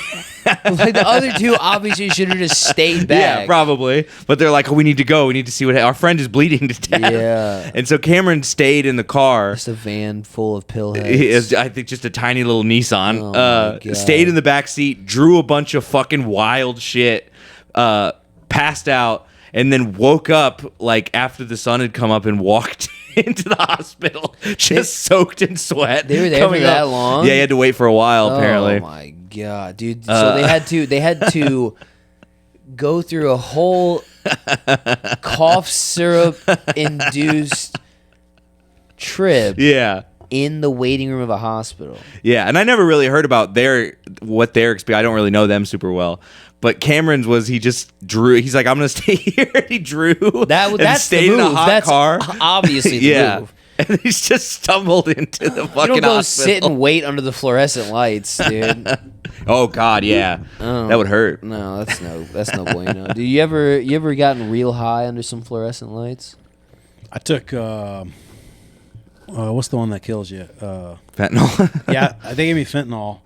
Like the other two obviously should have just stayed back. Yeah, probably. But they're like, oh, we need to go. We need to see what our friend is bleeding to death. Yeah. And so Cameron stayed in the car. Just a van full of pill He heads. is, I think just a tiny little Nissan. Oh my God. Stayed in the back seat, drew a bunch of fucking wild shit, passed out, and then woke up like after the sun had come up and walked into the hospital, just soaked in sweat. They were there for coming that up. long? Yeah, he had to wait for a while apparently. Oh my god, dude! So they had to go through a whole cough syrup induced trip Yeah. in the waiting room of a hospital. Yeah, and I never really heard about their experience. I don't really know them super well. But Cameron's was he just drew. He's like, I'm gonna stay here. And he drew. That's stayed the move. in a hot That's car. obviously the move. And he's just stumbled into the fucking You don't go hospital. sit and wait under the fluorescent lights, dude. Oh God, yeah, Oh. that would hurt. No, that's no bueno. Do you ever gotten real high under some fluorescent lights? I took what's the one that kills you? Fentanyl. Yeah, they gave me fentanyl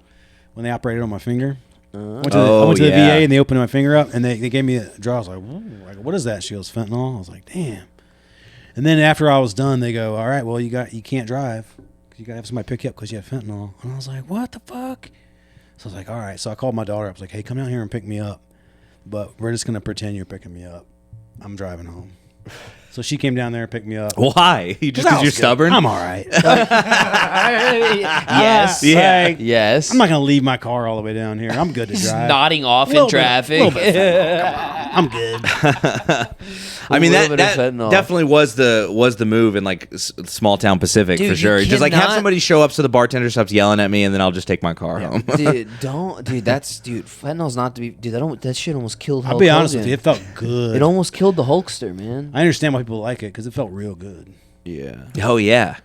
when they operated on my finger. I went to the yeah. VA and they opened my finger up and they gave me a draw. I was like, what is that? She goes, fentanyl. I was like, damn. And then after I was done, they go, all right, well, you can't drive. You got to have somebody pick you up because you have fentanyl. And I was like, what the fuck? So I was like, all right. So I called my daughter. I was like, hey, come down here and pick me up. But we're just going to pretend you're picking me up. I'm driving home. So she came down there and picked me up. Why? You just because you're stubborn? I'm all right. Yes. Yeah. Like, Yes. I'm not going to leave my car all the way down here. I'm good to drive. Nodding off in Little bit- traffic. little bit of fentanyl. Come on. I'm good. I mean, little that bit of fentanyl. definitely was the move in like small town Pacific Dude, for you sure. Just like have cannot- somebody show up so the bartender stops yelling at me, and then I'll just take my car home. Dude, fentanyl's not to be. Dude, that shit almost killed Hulk I'll be honest with Hogan. you. It felt good. It almost killed the Hulkster, man. I understand why people like it because it felt real good. Yeah. Oh yeah,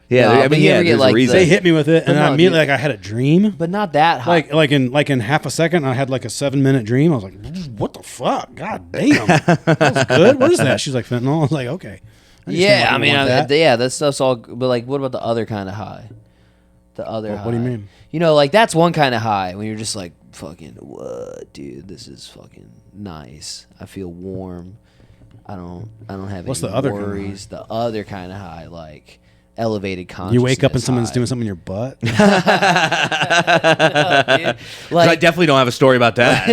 yeah. No, I but mean, you yeah. ever get, There's like, a reason. They hit me with it, and no, I immediately dude. like I had a dream. But not that high. Like in half a second, I had like a 7-minute dream. I was like, "What the fuck? God damn, that was good. What is that?" She's like, "Fentanyl." I was like, "Okay." yeah, I mean, that. yeah, that stuff's all. But like, what about the other kind of high? The other high. What do you mean? You know, like that's one kind of high when you're just like, fucking, what, dude? This is fucking nice. I feel warm. I don't have What's any the other kind of worries. The other kind of high, like elevated consciousness. You wake up and someone's high. doing something in your butt. Dude, 'Cause I definitely don't have a story about that.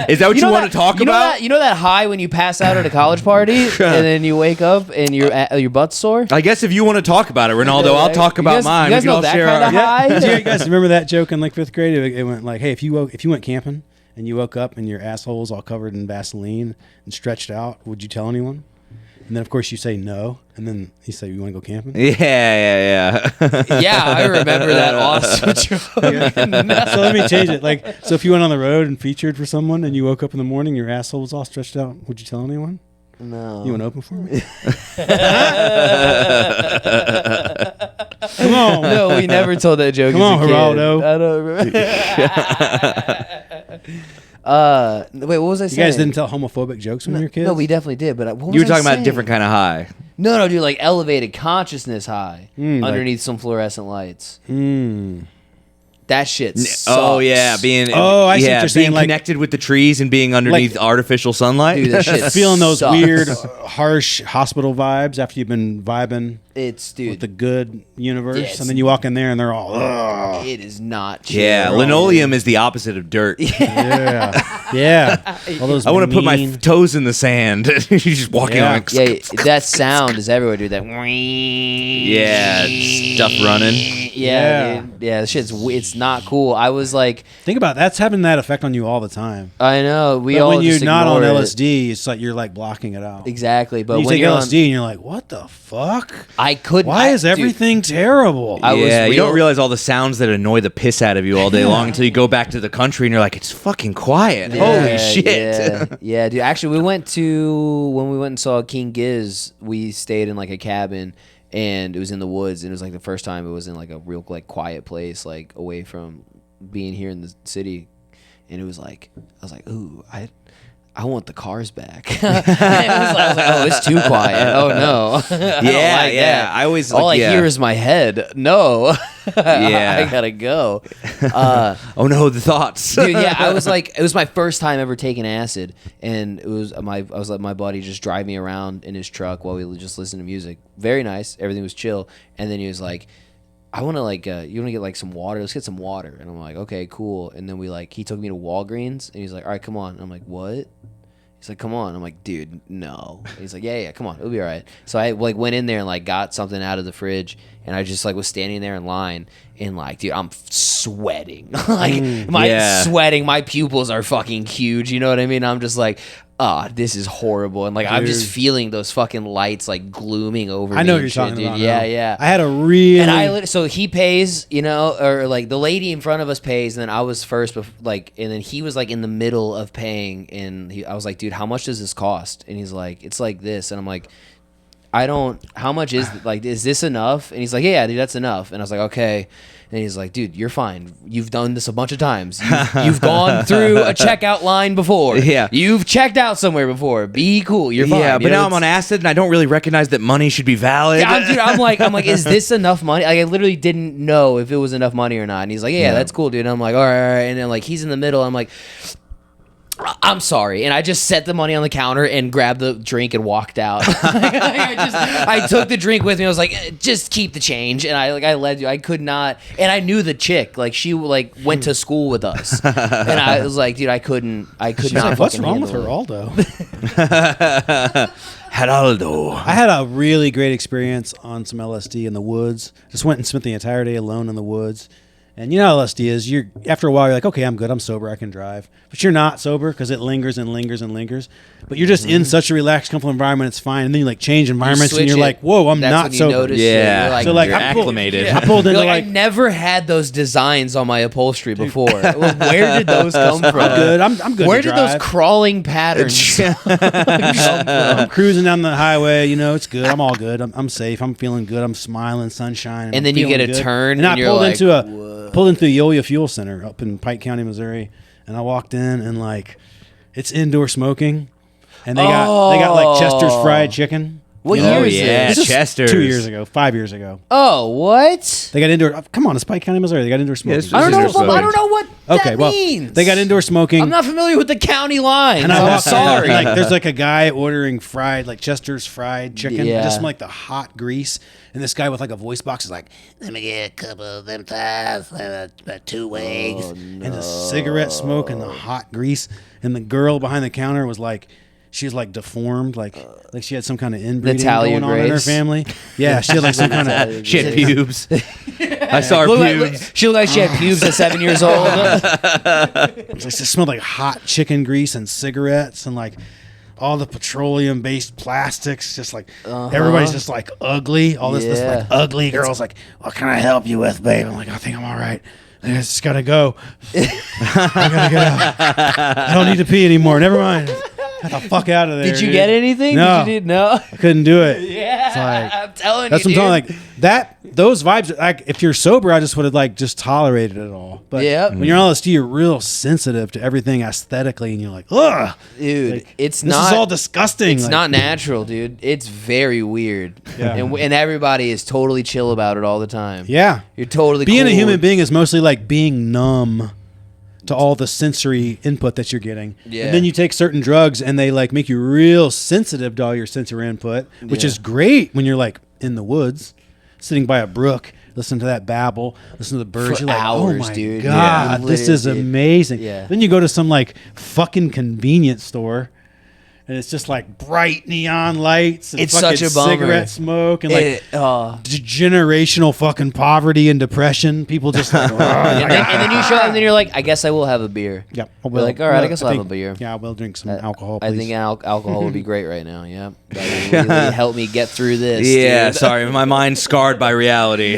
Is that what you want to talk about? You know that high when you pass out at a college party and then you wake up and your butt's sore? I guess if you want to talk about it, Ronaldo, I'll talk You about guys- mine. you guys We can know all that share kinda our. high? Do you guys remember that joke in like 5th grade? It went like, "Hey, if you went camping and you woke up and your asshole was all covered in Vaseline and stretched out, would you tell anyone?" And then of course you say no, and then you say, "You want to go camping?" Yeah. Yeah, I remember that awesome joke. So let me change it. Like, so if you went on the road and featured for someone and you woke up in the morning, your asshole was all stretched out, would you tell anyone? No. You want to open for me? Come on. No, we never told that joke. Come as on, a kid. Geraldo. I don't remember. Wait, what was I You saying? guys didn't tell homophobic jokes when you were kids? No, we definitely did. But what You were was I talking about a saying? different kind of high. No, dude, like elevated consciousness high like- underneath some fluorescent lights. Mm. That shit sucks. Oh yeah, being Oh, I see what you're saying, being like- connected with the trees and being underneath artificial sunlight. Dude, that shit Feeling those sucks. weird, harsh hospital vibes after you've been vibing It's with the dude. good universe, Yes. and then you walk in there and they're all, ugh. It is not chill. Yeah, linoleum is the opposite of dirt. yeah. All those I want to put my mean- toes in the sand. You're just walking Yeah. on. Yeah, that sound is everywhere, dude. That Yeah, stuff running. Yeah, dude. Yeah, this shit's it's not cool. I was like, Think about it, that's having that effect on you all the time. I know we But all when you're just not on ignore it. LSD, it's like you're like blocking it out. Exactly, but You when take you're LSD on, and you're like, what the fuck? I couldn't. Why is dude, everything terrible? I was Yeah, you real- don't realize all the sounds that annoy the piss out of you all day long until you go back to the country and you're like, it's fucking quiet. Holy Yeah, shit. Yeah, yeah, dude. Actually, when we went and saw King Giz, we stayed in like a cabin, and it was in the woods, and it was like the first time it was in like a real like quiet place, like away from being here in the city, and it was like I was like, ooh, I want the cars back. And I was like, oh, it's too quiet. Oh no. I don't Yeah, like yeah. that. I always all like, I hear is my head. No. Yeah. I gotta go. Oh no, the thoughts. Dude, yeah, I was like, it was my first time ever taking acid, and I was letting my buddy just drive me around in his truck while we just listened to music. Very nice, everything was chill, and then he was like, I want to like, you want to get like some water? Let's get some water. And I'm like, okay, cool. And then he took me to Walgreens, and he's like, all right, come on. And I'm like, what? He's like, come on. I'm like, dude, no. And he's like, yeah, come on, it'll be all right. So I like went in there and like got something out of the fridge, and I just like was standing there in line, and like, dude, I'm sweating, like yeah. sweating. My pupils are fucking huge. You know what I mean? I'm just like, this is horrible. And like, I'm just Dude. feeling those fucking lights like glooming over me. I know what and you're shit, talking dude. about. Yeah, now. yeah. I had a really. And so he pays, you know, or like the lady in front of us pays, and then I was first, like, and then he was like in the middle of paying, and I was like, dude, how much does this cost? And he's like, it's like this, and I'm like, how much is this enough? And he's like, yeah, dude, that's enough. And I was like, okay. And he's like, dude, you're fine. You've done this a bunch of times. You've gone through a checkout line before. Yeah. You've checked out somewhere before. Be cool. You're fine. Yeah, You but know, now I'm on acid and I don't really recognize that money should be valid. yeah, dude, I'm like, is this enough money? Like, I literally didn't know if it was enough money or not. And he's like, yeah, that's cool, dude. And I'm like, all right. And then like he's in the middle. I'm like, I'm sorry. And I just set the money on the counter and grabbed the drink and walked out. I took the drink with me. I was like, just keep the change. And I led you. I could not. And I knew the chick. Like, she like went to school with us. And I was like, dude, I could not She's like, what's fucking wrong with handle it. Geraldo? Geraldo. I had a really great experience on some LSD in the woods. Just went and spent the entire day alone in the woods. And you know how LSD is. You're after a while, you're like, okay, I'm good. I'm sober. I can drive. But you're not sober because it lingers and lingers and lingers. But you're just in such a relaxed, comfortable environment. It's fine. And then you like change environments and switch you're it. like, whoa, I'm That's not when you sober. notice Yeah. shit. You're So like You're I pulled, acclimated. I pulled into You're like, I never had those designs on my upholstery before. Where did those come from? I'm good. I'm good. Where to did those drive. crawling patterns come from? I'm cruising down the highway. You know, it's good. I'm all good. I'm safe. I'm feeling good. I'm smiling, sunshine. And then you feeling get a good. turn And I and you're pulled like, into Yolia Fuel Center up in Pike County, Missouri, and I walked in and like, it's indoor smoking, and they got like Chester's fried chicken. What You year know? is yeah, this? This is Chester's. 2 years ago, 5 years ago. Oh, what? They got indoor. Come on, it's Pike County, Missouri. They got indoor smoking. this I don't is know. indoor I don't smoking. know what Okay, that well, means. they got indoor smoking. I'm not familiar with the county lines. And I I'm walked in, sorry. and, like, there's like a guy ordering fried, like Chester's fried chicken. Yeah. Just like the hot grease. And this guy with like a voice box is like, let me get a couple of them thighs, about 2 wings. And the cigarette smoke and the hot grease. And the girl behind the counter was like, she was like deformed, like she had some kind of inbreeding Natalia going on in her Grace. family. Yeah, she had like some kind of. She had pubes. I saw her pubes. She looked like she had pubes at 7 years old. It just smelled like hot chicken grease and cigarettes and like all the petroleum based plastics. Just like everybody's just like ugly. All this Yeah. like ugly girls like, what can I help you with, babe? I'm like, I think I'm all right. I just gotta go. I gotta get out. I don't need to pee anymore. Never mind. Get the fuck out of there. Did you dude. get anything? No. No. I couldn't do it. Yeah, It's like- I'm telling That's you, what I'm dude. talking like those vibes. Like if you're sober, I just would have like just tolerated it all. But Yep. when you're on LSD, you're real sensitive to everything aesthetically, and you're like, ugh, Dude, like, it's this not. is all disgusting. It's Like, not natural, dude. It's very weird. Yeah. And everybody is totally chill about it all the time. Yeah, You're totally being a cool. human being is mostly like being numb to all the sensory input that you're getting. Yeah. And then you take certain drugs and they like make you real sensitive to all your sensory input, which Yeah. is great when you're like in the woods, sitting by a brook, listen to that babble, listen to the birds. For You're like, oh hours, my dude. God, Yeah. this is Literally. amazing. Yeah. Then you go to some like fucking convenience store and it's just like bright neon lights and It's fucking such a bummer. cigarette smoke and like oh. generational fucking poverty and depression. People just like, And then you show up and then you're like, I guess I will have a beer. yeah. We're like, all right, I guess I'll have a beer. Yeah, I will drink some alcohol. I Please. think alcohol would be great right now. Yeah, that would really help me get through this. Yeah, dude. sorry, my mind's scarred by reality.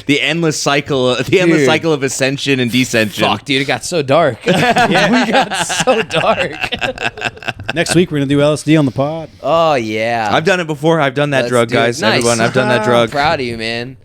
The endless cycle of ascension and descension. Fuck, dude, it got so dark. We got so dark. Next week we're gonna do LSD on the pod. Oh yeah, I've done it before. I've done that Let's drug, do it. guys. Nice. Everyone, I've done that drug. I'm proud of you, man.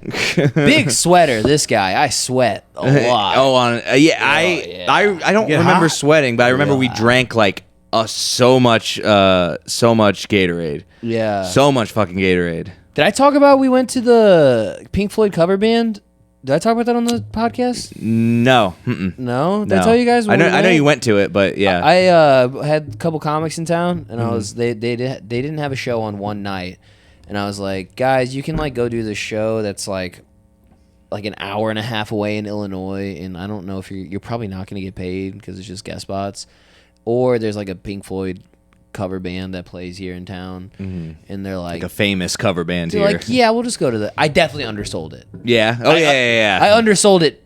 Big sweater, this guy. I sweat a lot. I don't Get remember hot? sweating, but I remember we drank like so much Gatorade. Yeah. So much fucking Gatorade. Did I talk about we went to the Pink Floyd cover band? Did I talk about that on the podcast? No. Mm-mm. No. Did No. I tell you guys? I when we know went? you went to it, but yeah. I had a couple comics in town, and I was they didn't have a show on one night, and I was like, guys, you can like go do this show that's like an hour and a half away in Illinois, and I don't know if you're probably not going to get paid because it's just guest spots, or there's like a Pink Floyd cover band that plays here in town, and they're like a famous cover band they're here. like, yeah, we'll just go to the. I definitely undersold it. Yeah. Oh yeah. I undersold it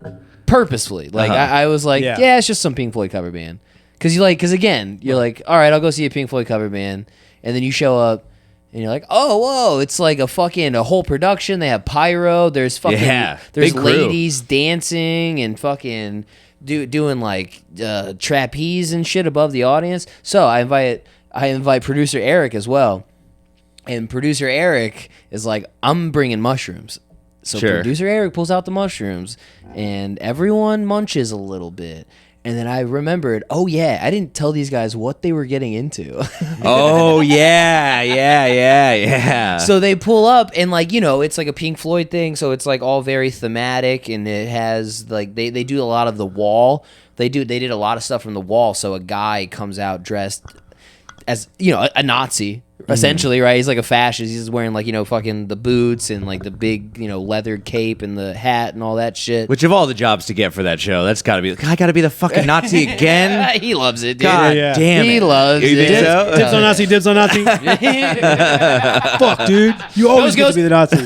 purposefully. Like Uh-huh. I was like, Yeah. yeah, it's just some Pink Floyd cover band. Because again, you're like, all right, I'll go see a Pink Floyd cover band, and then you show up. And you're like, oh, whoa! It's like a whole production. They have pyro. There's fucking, Yeah, there's big crew. ladies dancing and fucking doing like trapeze and shit above the audience. So I invite producer Eric as well, and producer Eric is like, I'm bringing mushrooms. So Sure. producer Eric pulls out the mushrooms, and everyone munches a little bit. And then I remembered, oh yeah, I didn't tell these guys what they were getting into. Oh yeah. So they pull up, and like, it's like a Pink Floyd thing, so it's like all very thematic, and it has like they do a lot of the Wall. They did a lot of stuff from the Wall. So a guy comes out dressed as a Nazi essentially, right? He's like a fascist. He's wearing like fucking the boots and like the big leather cape and the hat and all that shit. Which of all the jobs to get for that show, that's got to be. I got to be the fucking Nazi again. He loves it, dude. God Yeah. damn it. He loves You think it. so? Dibs on Nazi, dibs on Nazi. Fuck, dude. You always get to be the Nazi.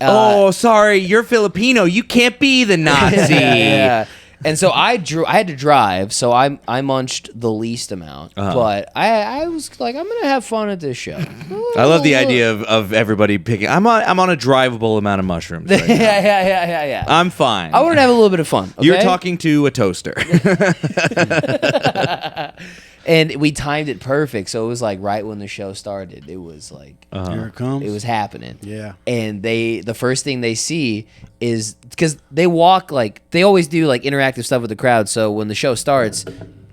Oh, sorry, you're Filipino. You can't be the Nazi. Yeah. And so I had to drive, so I munched the least amount. But I was like, I'm gonna have fun at this show. I love the idea of everybody picking. I'm on a drivable amount of mushrooms. Right now. Yeah. I'm fine. I want to have a little bit of fun. Okay? You're talking to a toaster. And we timed it perfect, so it was like right when the show started. It was like Here it comes. it was happening. Yeah. And the first thing they see is, because they walk, like they always do like interactive stuff with the crowd. So when the show starts,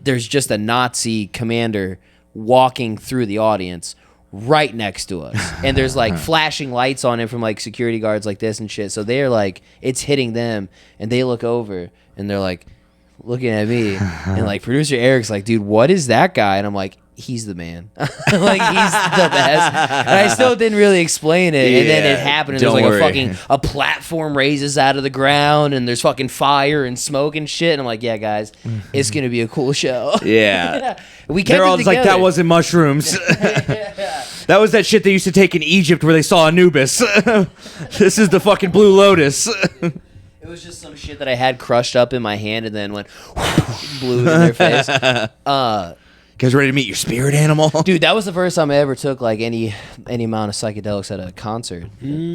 there's just a Nazi commander walking through the audience right next to us, and there's like flashing lights on him from like security guards like this and shit. So they're like, it's hitting them, and they look over and they're like looking at me, and like producer Eric's like, dude, what is that guy? And I'm like, he's the man. Like, he's the best. And I still didn't really explain it. And then it Yeah, happened, and don't there's like worry. a platform raises out of the ground, and there's fucking fire and smoke and shit. And I'm like, yeah, guys, it's gonna be a cool show. Yeah. We kept They're all it just like, together. that wasn't mushrooms. That was that shit they used to take in Egypt where they saw Anubis. This is the fucking Blue Lotus. It was just some shit that I had crushed up in my hand and then went blew it in their face. You guys ready to meet your spirit animal? Dude, that was the first time I ever took like any amount of psychedelics at a concert.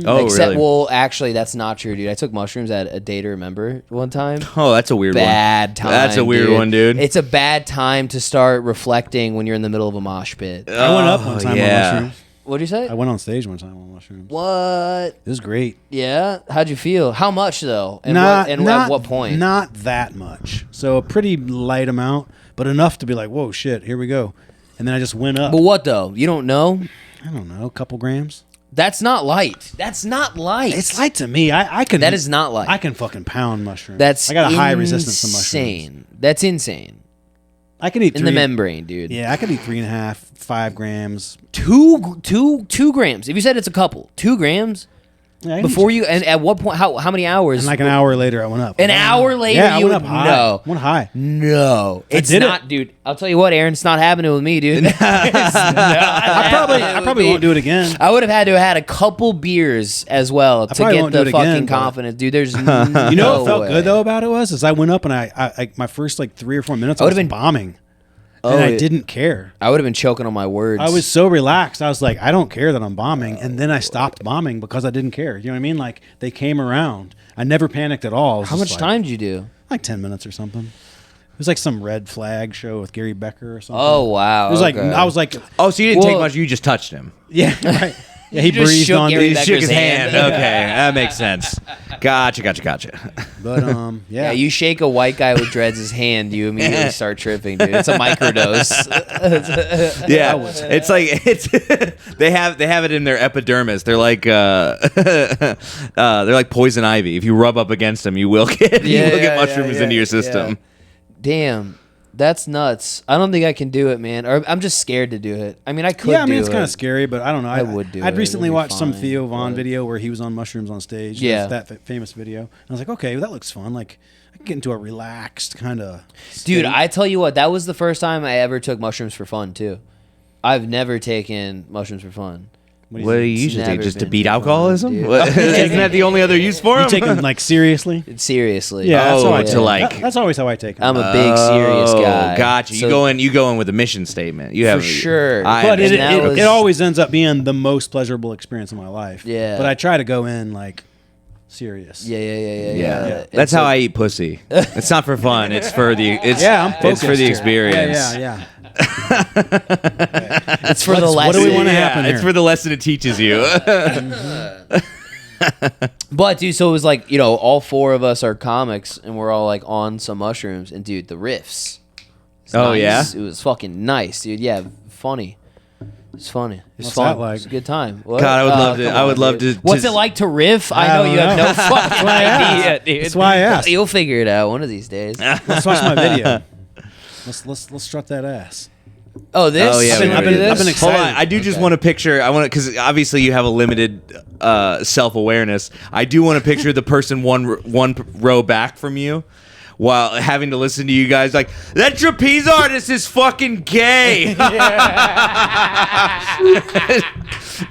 Oh, Except, really? well, actually, that's not true, dude. I took mushrooms at a Day to Remember one time. Oh, that's a weird Bad one. time. That's a weird one, dude. It's a bad time to start reflecting when you're in the middle of a mosh pit. I went up one time yeah. on mushrooms. What'd you say? I went on stage one time on mushrooms. What? It was great. Yeah? How'd you feel? How much, though? And, at what point? Not that much. So a pretty light amount, but enough to be like, whoa, shit, here we go. And then I just went up. But what, though? You don't know? I don't know, a couple grams. That's not light. That's not light. It's light to me. I can. That is not light. I can fucking pound mushrooms. That's I got a high resistance to mushrooms. insane. That's insane. I can eat In the membrane, dude. Yeah, I could eat 3.5, 5 grams. 2 grams. If you said it's a couple, 2 grams Yeah, I can before eat- you. And at what point? How many hours? And like an hour later, I went up. An hour later, yeah, I you went would up high. no. Went high. No, it's did it. not, dude. I'll tell you what, Aaron. It's not happening with me, dude. I probably won't do it again. I would have had to have had a couple beers as well to probably get won't do the it fucking again, but- confidence, dude. There's You know what felt way. good though about it was I went up and I my first like 3 or 4 minutes I I was would've been- bombing, Oh, and I it- didn't care. I would have been choking on my words. I was so relaxed. I was like, I don't care that I'm bombing, and then I stopped bombing because I didn't care. You know what I mean? Like they came around. I never panicked at all. I was How just much like- time did you do? Like 10 minutes or something. It was like some red flag show with Gary Becker or something. Oh wow! It was like okay. I was like, Oh, so you didn't take Well- much. You just touched him. yeah, right. Yeah, he You just breathed shook on Gary me. He shook his Becker's hand. hand. Okay, that makes sense. Gotcha. But Yeah, yeah, you shake a white guy with dreads' hand, you immediately start tripping, dude. It's a microdose. Yeah, it's like they have it in their epidermis. They're like poison ivy. If you rub up against them, you will get mushrooms into your system. yeah. Damn, that's nuts. I don't think I can do it, man. Or I'm just scared to do it. I mean, I could. yeah. I mean, do it's kind it. of scary, but I don't know. I would do it. I'd recently It'd be watched some fine, Theo Vaughn but- video where he was on mushrooms on stage. Yeah. That famous video. And I was like, okay, well, that looks fun. Like I can get into a relaxed kind of. Dude, I tell you what, that was the first time I ever took mushrooms for fun too. I've never taken mushrooms for fun. What do you usually take? never Just to been beat too fun, alcoholism? dude. Isn't that the only other use for You him? take them like seriously? Seriously. Yeah, that's Oh, how I to take 'em. like- That's always how I take them. I'm a big serious guy. Gotcha. So- You go in with a mission statement. You For have sure. But And that was- it always ends up being the most pleasurable experience of my life. Yeah. But I try to go in like serious. Yeah. Yeah, And that's so- how I eat pussy. It's not for fun. It's for the. It's, Yeah, I'm it's for focused the here. experience. Yeah. It's for the What lesson. do we want to Yeah, happen it's here? for the lesson it teaches you. But dude, so it was like, all four of us are comics, and we're all like on some mushrooms, and dude, the riffs. It's Oh, nice. yeah? It was fucking nice, dude. Yeah, funny. It's funny. It's What's fun. that like? It's a good time. What? God, I would love to. come I on, would love dude. to. What's it like to riff? I I know don't you have know. no fucking why I idea, asked. dude. That's why I asked. You'll figure it out one of these days. Let's watch my video. Let's strut that ass. Oh, this? Oh yeah, I've been- we I've do been- this. I've been Hold on, excited. I do just Okay. want to picture. I want to because obviously you have a limited self-awareness. I do want to picture the person one row back from you, while having to listen to you guys like that trapeze artist is fucking gay.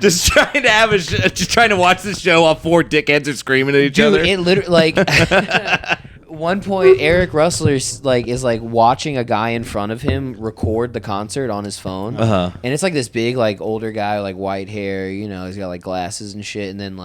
Just trying to have just trying to watch the show while four dickheads are screaming at each Dude, other. it literally like one point Eric Russler is watching a guy in front of him record the concert on his phone, Uh-huh. and it's like this big older guy with white hair, he's got glasses and shit, and then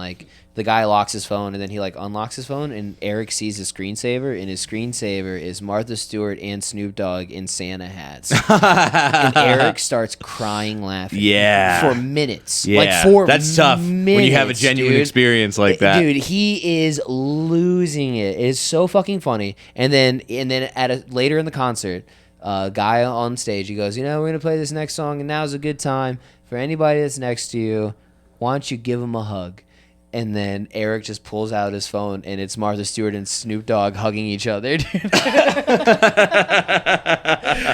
the guy locks his phone, and then he unlocks his phone, and Eric sees his screensaver, and his screensaver is Martha Stewart and Snoop Dogg in Santa hats, and Eric starts crying laughing, Yeah. for minutes, Yeah, for that's tough when you have a minutes, genuine dude. experience like that. Dude, he is losing it. It is so fucking funny. And then later in the concert, guy on stage, he goes, we're gonna play this next song, and now's a good time for anybody that's next to you. Why don't you give him a hug? And then Eric just pulls out his phone, and it's Martha Stewart and Snoop Dogg hugging each other, dude.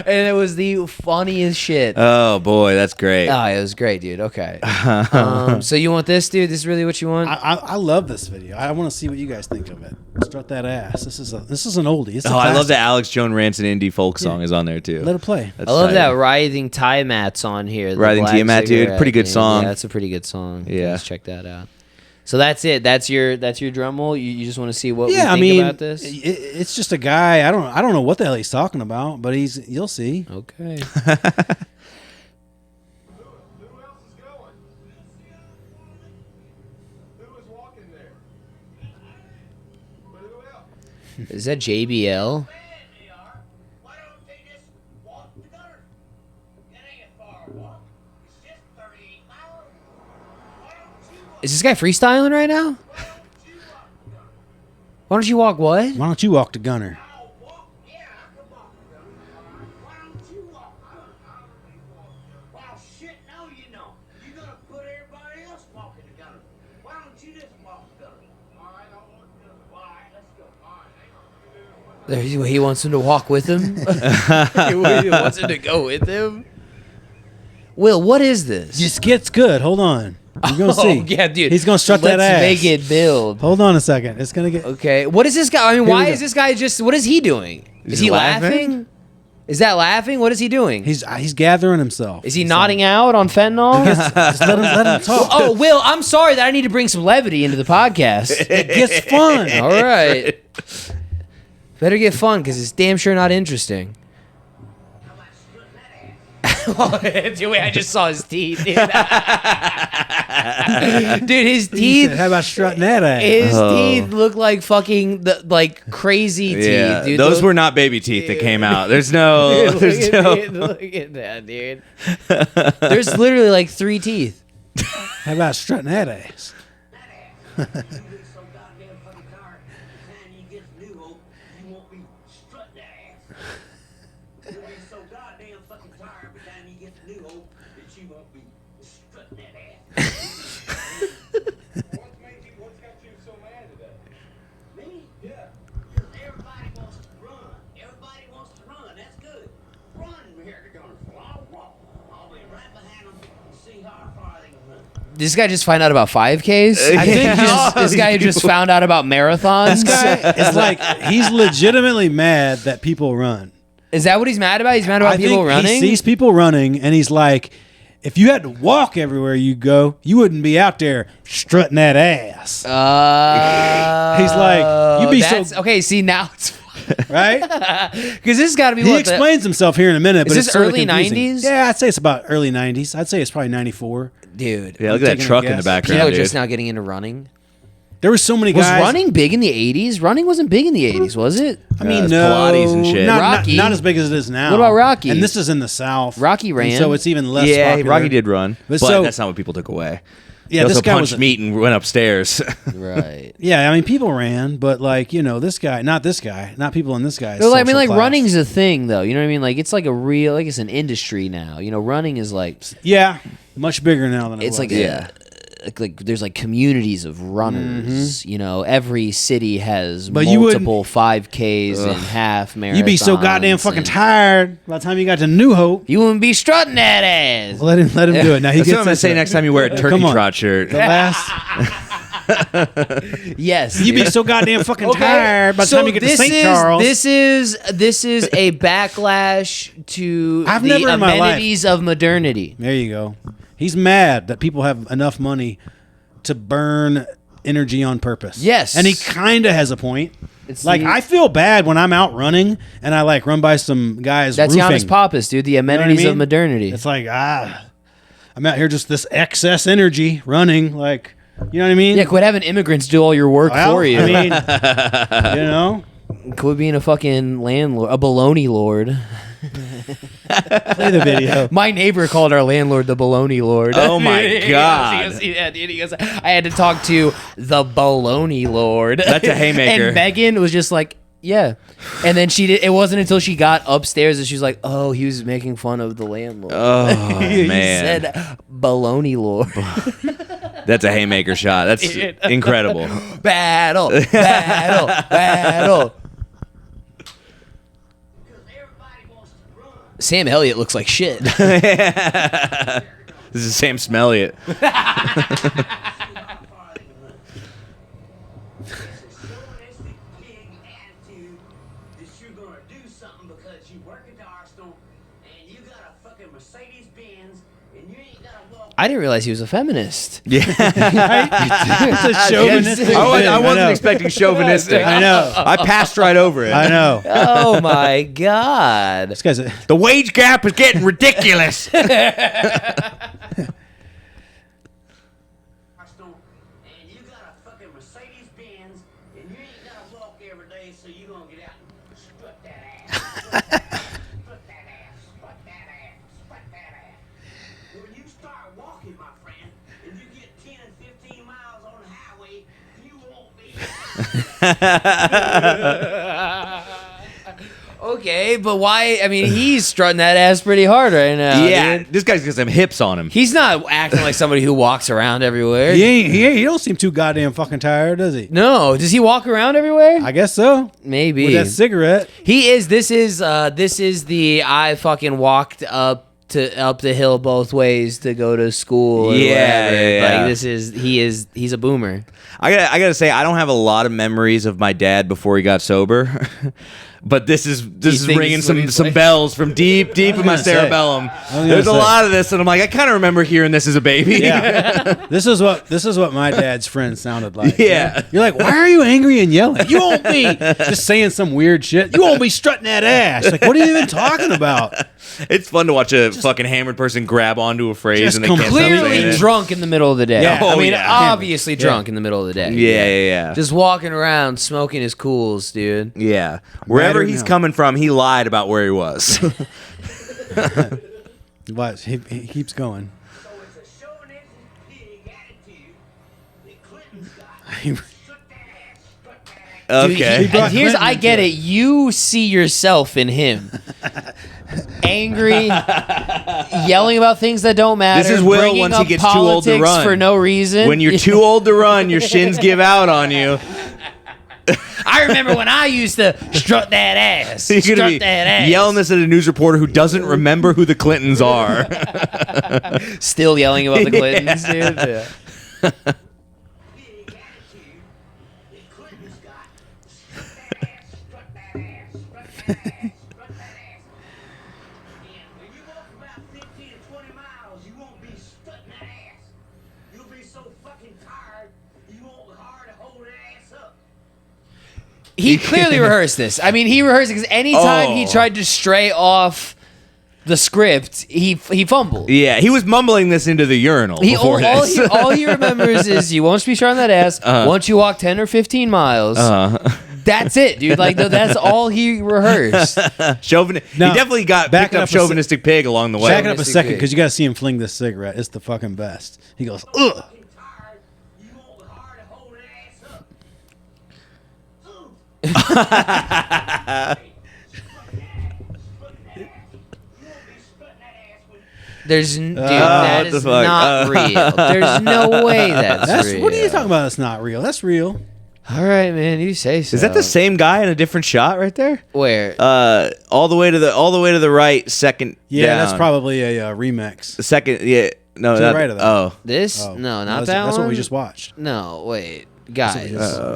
And it was the funniest shit. Oh boy, that's great. Oh, it was great, dude. Okay. So you want this, dude? This is really what you want? I love this video. I want to see what you guys think of it. Strut that ass. This is an oldie. It's a Oh, I love classic. that Alex Joan Ranson indie folk song is on there too. Let it play. That's I love tight. that Writhing Tiamat's on here. the Writhing Black Tiamat, dude. Cigarette, Pretty good dude. song. Yeah, that's a pretty good song. Yeah. Let's check that out. So that's it. That's your drum roll. You just want to see what we Yeah, think I mean, about this? it's just a guy. I don't know what the hell he's talking about, but you'll see. Okay. Who else is going? Who is walking there? But who else? Is that JBL? Why don't they just walk the gutter? It ain't a far walk. It's just 38 miles. Why don't you walk? Is this guy freestyling right now? Why don't you walk what? Why don't you walk to Gunner? I'll walk. Yeah, I can walk the gutter. Why don't you walk? I don't Well, shit, no, you don't. You're gonna put everybody else walking the gutter. Why don't you just walk the gutter? All right, I'll walk the gutter. All right, let's go. All right, hang on. He wants him to walk with him. He wants him to go with him. Will, what is this? Just gets good. Hold on. You're gonna see. Oh, yeah, dude. He's gonna strut that Let's ass. make it build. Hold on a second. It's gonna get. Okay, what is this guy? I mean, Here why we is go. this guy just? What is he doing? Is Is he he laughing? laughing? Is that laughing? What is he doing? He's gathering himself. Is he nodding out on fentanyl? Just let him talk. Oh, Will, I'm sorry that I need to bring some levity into the podcast. It gets fun. All right, better get fun because it's damn sure not interesting. Dude, wait, I just saw his teeth, dude. Dude, his He teeth. said, how about strutting that ass? His Oh. teeth look like fucking crazy teeth, Yeah, dude. those were not baby teeth that came out. There's no. Dude, There's no. look at that, dude. There's literally like 3 teeth. How about strutting that ass? You get so goddamn fucking tired. Man, you get New Hope, you won't be strutting that ass. You'll be so goddamn fucking tired by the time you get to New Hope that you won't be strutting that ass. What's got you so mad today? Me? Yeah. Because everybody wants to run. Everybody wants to run. That's good. Run here to Gunnersville. I'll walk. I'll be right behind them and see how far they can run. This guy just found out about 5Ks? I think Yeah. this guy just found out about marathons. This guy is like he's legitimately mad that people run. Is that what he's mad about? He's mad about I people think running? He sees people running and he's like, if you had to walk everywhere you go, you wouldn't be out there strutting that ass. He's like, you'd be so okay. See, now it's right. because this has got to be He what explains himself here in a minute. Is But this it's sorta early confusing. 90s? Yeah, I'd say it's about early 90s. I'd say it's probably 94. dude. Yeah, look at that taking a truck in the guess. background, People are dude. just now getting into running. There were so many Was guys. running big in the 80s? Running wasn't big in the 80s, was it? I mean, it's no, Pilates and shit. Not, Rocky. not as big as it is now. What about Rocky? And this is in the South. Rocky And ran. so it's even less. Yeah, popular. Rocky did run, but so- that's not what people took away. Yeah, he also this guy punched was. meat and went upstairs. Right. Yeah, I mean, people ran, but like this guy, not people in this guy's. Well, I mean, social like class. running's a thing, though. You know what I mean? Like it's like a real, like it's an industry now. You know, running is like Yeah, much bigger now than it it's was. like like there's like communities of runners. You know, every city has But you wouldn't- multiple 5Ks and half marathons. You'd be so goddamn fucking and tired by the time you got to New Hope. You wouldn't be strutting that ass. Let him do it. Now he That's what I'm gets gonna into say it. next time you wear a turkey Come on. trot shirt. The last, Yes. you'd be dude. so goddamn fucking Okay, tired by the so time you get to this St. is- Charles. This is a backlash to I've the never in my life- amenities of modernity. There you go. He's mad that people have enough money to burn energy on purpose. Yes. And he kind of has a point. It's Like, the- I feel bad when I'm out running and I like run by some guys That's roofing. Giannis Pappas, dude. The You know what I amenities of mean? modernity. It's like, I'm out here just this excess energy running. Like, you know what I mean? Yeah, quit having immigrants do all your work Well, for you. I mean, you know? Quit being a fucking landlord, a baloney lord. Play the video. My neighbor called our landlord the baloney lord. Oh my God. He goes, I had to talk to the baloney lord. That's a haymaker. And Megan was just like, yeah. And then she did. It wasn't until she got upstairs that she was like, oh, he was making fun of the landlord. Oh He man, said baloney lord. that's a haymaker shot. That's incredible. Battle. Everybody wants to run. Sam Elliott looks like shit. This is Sam Smelliot. Chauvinistic pig attitude that you're gonna do something because you work at the Arsenal and you got a fucking Mercedes Benz and you ain't gotta walk. I didn't realize he was a feminist. Yeah, It's a chauvinistic I thing. wasn't know. expecting chauvinistic. I know. I passed right over it. I know. Oh my god. This guy's a, The wage gap is getting ridiculous. Arsenal and you got a fucking Mercedes Benz and you ain't gotta walk every day, so you gonna get out and strut that ass. Strut that ass. Strut that ass. Strut that ass. When you start walking, my friend, and you get 10 and 15 miles on the highway, you won't be. Okay, but why? I mean, he's strutting that ass pretty hard right now. Yeah, dude. this guy's got some hips on him. He's not acting like somebody who walks around everywhere. he don't seem too goddamn fucking tired, does he? No, does he walk around everywhere? I guess so. Maybe. With that cigarette. He is. This is the I fucking walked up the hill both ways to go to school. Or Yeah, whatever. yeah. Like he's a boomer. I gotta say, I don't have a lot of memories of my dad before he got sober. But this is thinks ringing it's what he's some like? bells from deep in my gonna say. cerebellum. gonna There's a say. lot of this, and I'm like, I kind of remember hearing this as a baby. Yeah. This is what my dad's friend sounded like. Yeah. You're like, why are you angry and yelling? You won't be just saying some weird shit. You won't be strutting that ass. Like, what are you even talking about? It's fun to watch a fucking hammered person grab onto a phrase Just and they can't stop saying Clearly it. drunk in the middle of the day. Yeah. I Oh, mean, yeah. obviously Yeah. drunk in the middle of the day. Yeah. Just walking around smoking his cools, dude. Yeah. Wherever Matter he's now. coming from, he lied about where he was. But he keeps going. So it's a chauvinistic pig attitude that Clinton's got. He- Strut that ass. Strut that ass. Dude, Okay. He brought and here's Clinton I into get it. it. You see yourself in him. Angry, yelling about things that don't matter. This is Will bringing once he up gets too old to politics run. for no reason. When you're too old to run, your shins give out on you. I remember when I used to strut that ass. You're strut gonna be that ass. yelling this at a news reporter who doesn't remember who the Clintons are. Still yelling about the Clintons, dude. Yeah. Big attitude that Clinton's got. Strut that ass. Strut that ass. Strut that ass. Strut that ass. And when you walk about 15 to 20 miles, you won't He clearly rehearsed this. I mean, he rehearsed because anytime he Oh. tried to stray off the script, he fumbled. Yeah, he was mumbling this into the urinal before this. All he remembers is you won't be sure on that ass. Once you walk 10 or 15 miles. That's it, dude. Like, that's all he rehearsed. He definitely got picked up chauvinistic pig along the way. Back it up a second because you got to see him fling this cigarette. It's the fucking best. He goes, ugh. Tired. You want the hard to hold an ass up. Dude, that what the is fuck? not real. There's no way that's real. What are you talking about? That's not real. That's real. All right, man. You say so. Is that the same guy in a different shot right there? Where? All the way to the right, second. Yeah, down. that's probably a remix. The second. Yeah, no, To the that, right of that. Oh, This? Oh. No, not that's, that That's one. what we just watched. No, wait. Guys,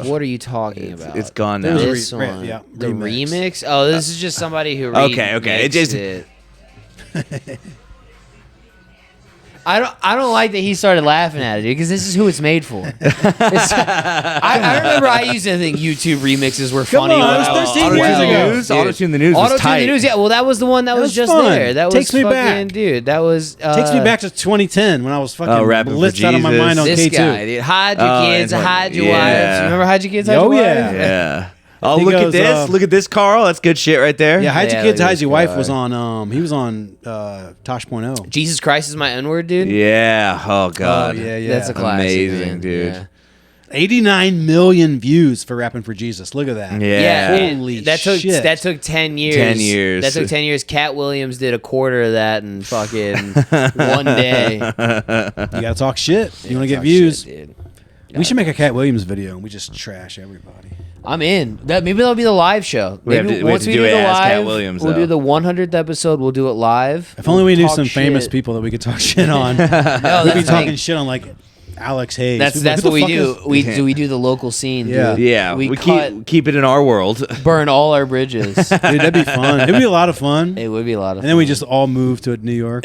what are you talking about? it's gone now. There's a This re- one. yeah, the remix. remix? Oh, this is just somebody who Okay, remixed it just- it. I don't like that he started laughing at it, dude, because this is who it's made for. I remember I used to think YouTube remixes were funny. on, when it was I 13 12. years ago. Dude. Auto-tune the news was Auto-tune tight. the news, yeah. Well, that was the one that was was just fun. there. That Takes was me fucking, back. dude. That was Takes me back to 2010 when I was fucking Rapping for blitzed out of my Jesus. mind on this K2. guy, dude. Hide your Oh, kids, and hide your yeah. wives. You remember hide your kids, hide Oh, your yeah. wives? Yeah. Oh, He look at goes, this! Look at this, Carl. That's good shit right there. Yeah, Hide Your Yeah, Kids, look at Hide Your this Wife guy. was on, he was on Tosh.0. Jesus Christ is my N-word, dude. Yeah. Oh God. Oh, yeah. That's a classic. Amazing, man. dude. Yeah. 89 million views for Rapping for Jesus. Look at that. Yeah. Holy that took shit. That took 10 years. 10 years. That took 10 years. Cat Williams did a quarter of that in fucking one day. You gotta talk shit. You wanna get Talk views. shit, dude. We should make a Cat Williams video and we just trash everybody. I'm in. Maybe that'll be the live show. We have Maybe to- we have once to we do do it the as Cat live, Williams, we'll though. do the 100th episode. We'll do it live. If only we knew Talk some famous shit. people that we could talk shit on. No, We'd be that's the talking thing. shit on like Alex Hayes. That's We'd be like, that's "Who what the we fuck do. is-" We do the local scene. Yeah. Dude. Yeah. We keep it in our world. burn all our bridges. Dude, that'd be fun. It'd be a lot of fun. It would be a lot of And then we fun. just all moved to New York.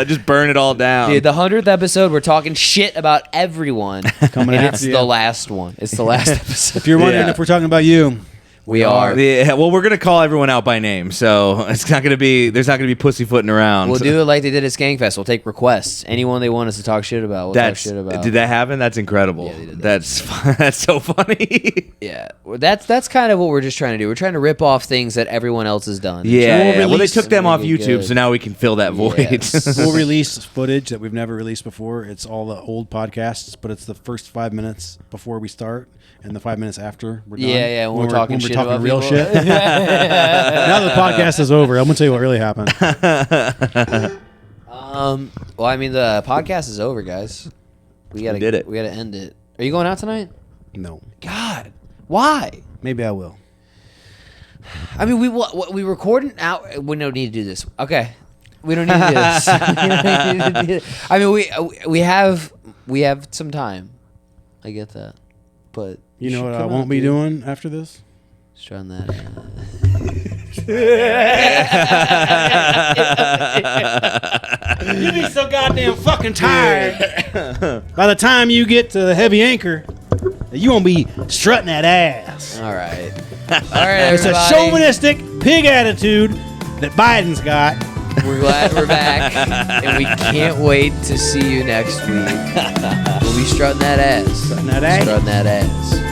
Just burn it all down. Dude, the 100th episode, we're talking shit about everyone. Coming and after it's you. the last one. It's the last episode. If you're wondering Yeah. if we're talking about you, We are. Yeah, well, we're gonna call everyone out by name, so it's not gonna be. There's not gonna be pussyfooting around. We'll do it like they did at Skankfest. We'll take requests. Anyone they want us to talk shit about, we'll That's talk shit about. did that happen? That's incredible. Yeah, they did that. That's so funny. Yeah, well, that's kind of what we're just trying to do. We're trying to rip off things that everyone else has done. Yeah. Well, they release took them and off make it YouTube, good. so now we can fill that void. Yes. we'll release footage that we've never released before. It's all the old podcasts, but it's the first 5 minutes before we start and the 5 minutes after we're done. Yeah, when we're talking shit about real people. shit. Now the podcast is over. I'm gonna tell you what really happened. Well, I mean, the podcast is over, guys. We did it. We gotta end it. Are you going out tonight? No, God, why? maybe I will. I mean, we recording out. We don't need to do this. Okay, we don't need to do this. We don't need to do this. I mean, we have some time. I get that, but You know should what I come won't out, be dude. doing after this? Just trying that. You be so goddamn fucking tired. By the time you get to the heavy anchor, you won't be strutting that ass. All right, all right. It's a everybody. chauvinistic pig attitude that Biden's got. We're glad we're back, and we can't wait to see you next week. We'll be strutting that ass. Strutting that ass. Strutting that ass.